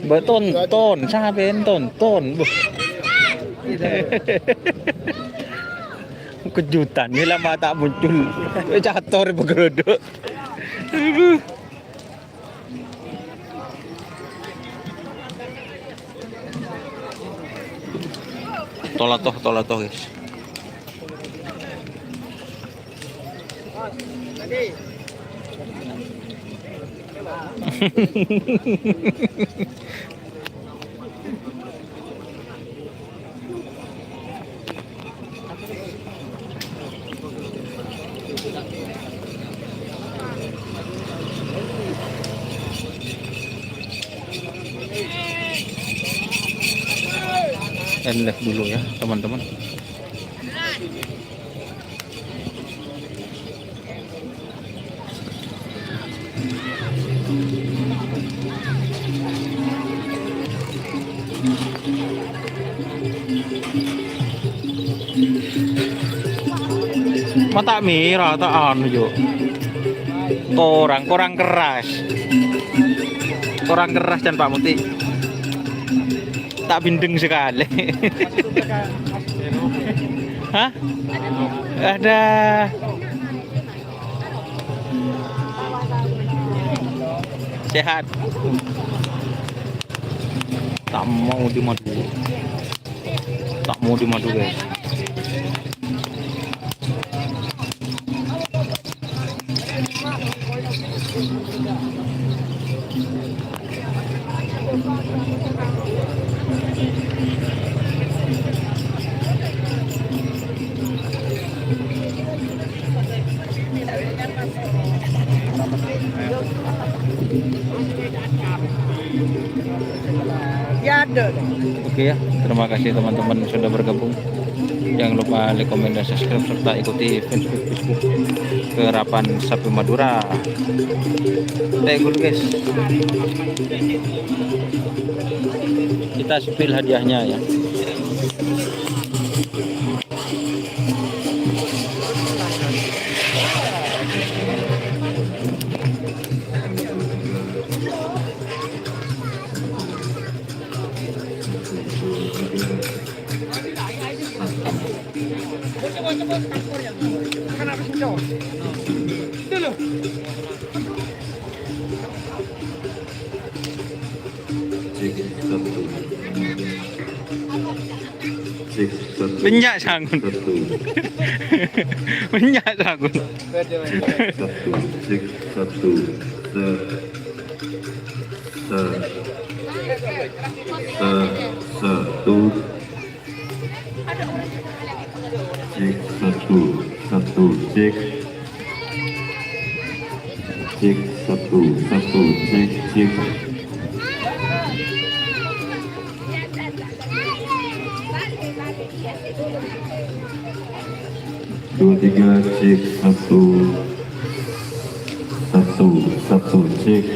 Beton ton sabi ton. Kejutan nila mata muncul. Cator bergeruduk. Tolatoh guys. Live dulu ya teman-teman. Mata merah tak anu jo. Kurang keras. Kurang keras dan Pak Muti. Tak bindeng sekali. Hah? Ada. Sehat. Tak mau dimadu. Tak mau dimadu guys. Oke ya, terima kasih teman-teman sudah bergabung. Jangan lupa like, komen, dan subscribe serta ikuti Facebook Kerapan Sapi Madura. Thank you guys. Kita spill hadiahnya ya. cek satu Minyak sangun. satu Minyak sangun. satu cek satu satu cek satu cek satu cek dua tiga cek satu cek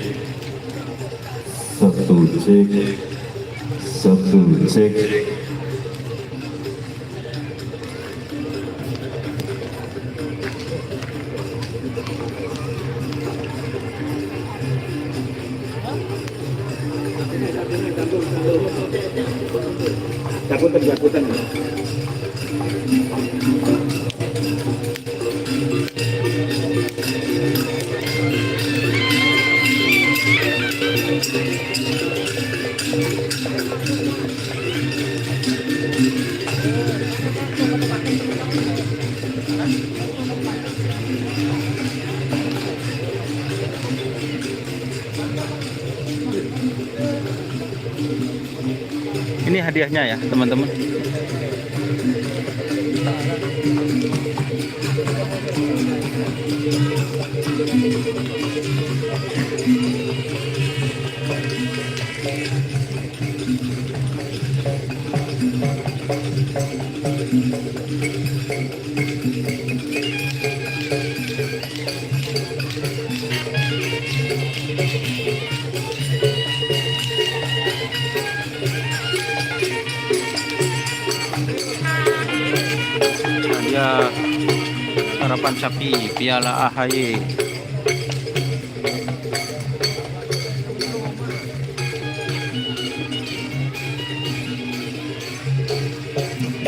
satu cek Jakutan. Ini hadiahnya ya teman-teman. Hadiah harapan sapi Piala AHY.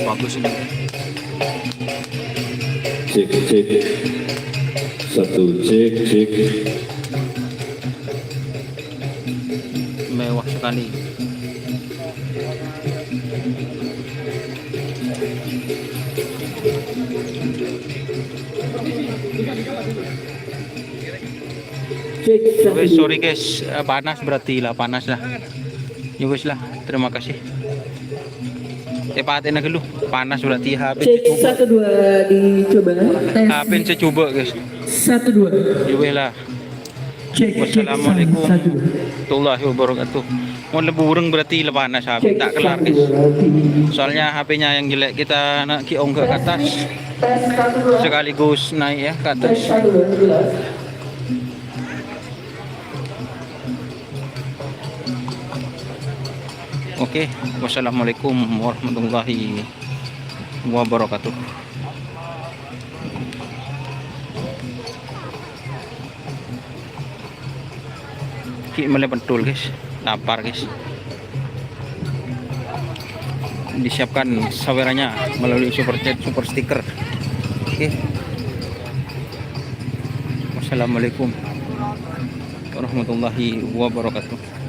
Bagus ini. cek satu cek Mewah sekali. Wes, sorry guys, panas berarti lah, panas lah. Ya wes lah, terima kasih. Tepatin lagi lu, panas berarti habis. Cek 1 2 dicoba. Tes Habis secoba guys. 1 2. Ya wes lah. Cek Wassalamualaikum 1 warahmatullahi wabarakatuh. Mau leburung berarti lah panas habis, Cek tak kelar 1 guys. 2. Soalnya HP-nya yang jelek, kita nak kiong ke atas Tes 1 2. sekaligus naik ya ke atas. Tes 1 2 jelas. Oke, wassalamualaikum warahmatullahi wabarakatuh. Ki mulai betul guys, lapar guys. Disiapkan sawerannya melalui super chat, super sticker. Oke. Wassalamualaikum warahmatullahi wabarakatuh.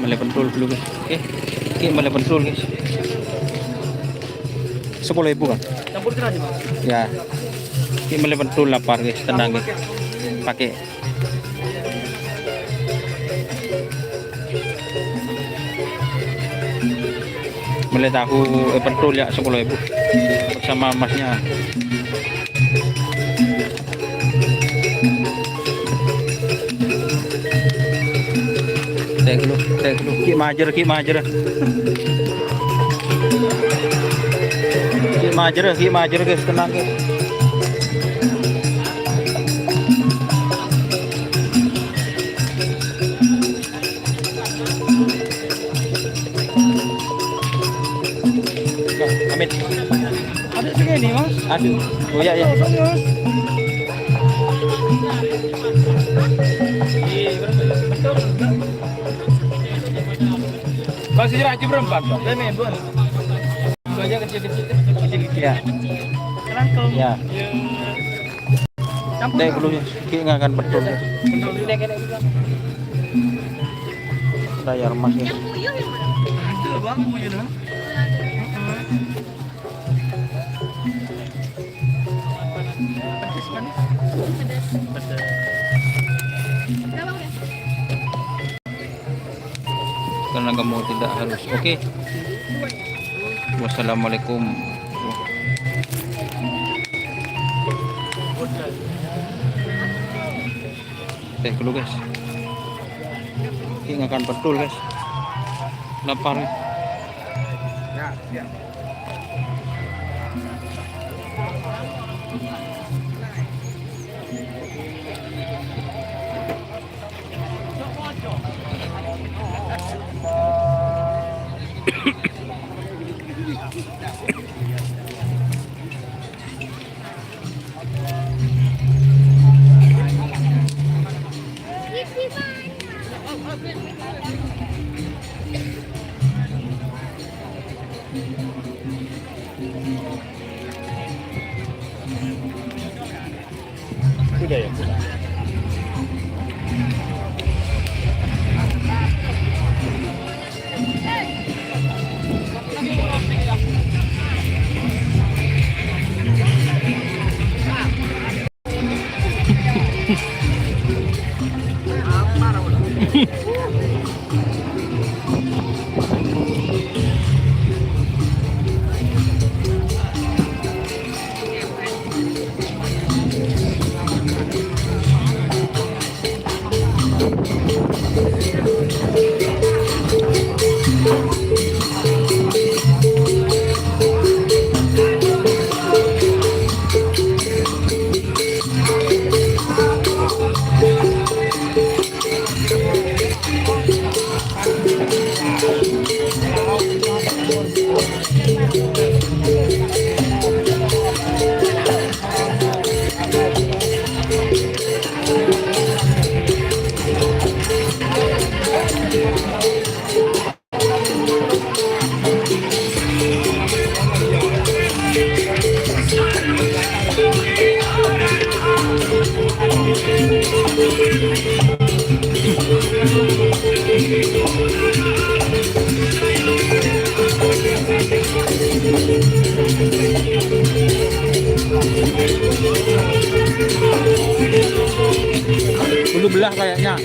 Mulai pentul dulu guys. Oke, mulai pentul guys. 10.000 kan? Campur terasi, Bang. Ya. Oke, mulai pentul lapar guys, tenang guys. Pakai. Mulai tahu pentul ya 10.000 bersama masnya. Teh dulu, ki majer. Ki majer guys, tenang guys. Amin. Ada segini mas. Aduh. Oh ya ya. Masih aja berempat, Bang. Ini, Bun. Itu aja kecil-kecil. Kecil-kecil. Ya. Kerangkeng. Ya. Campur. Dek dulu ya. Ki nggak akan betul. Betul dulu deh kayak gitu. Layar masih. Itu, Bang, punya dah. Pedes kan? Pedes. Karena kamu tidak harus. Oke. Wassalamualaikum. Teh dulu guys. Ini akan betul guys. Lapar. Ya, ya. Sudah ya. Dulu belah kayaknya.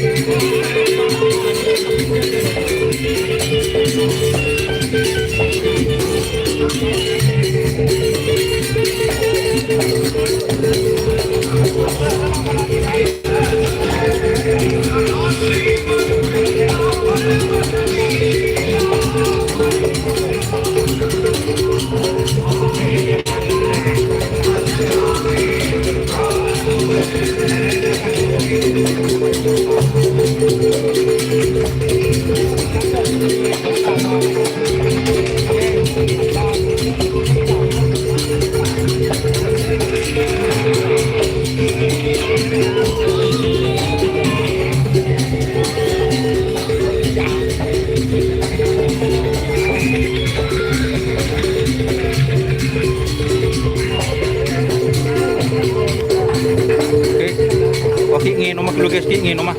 Oke, ingin nomah dulu guys, ingin nomah.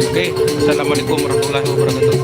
Oke, assalamualaikum warahmatullahi wabarakatuh.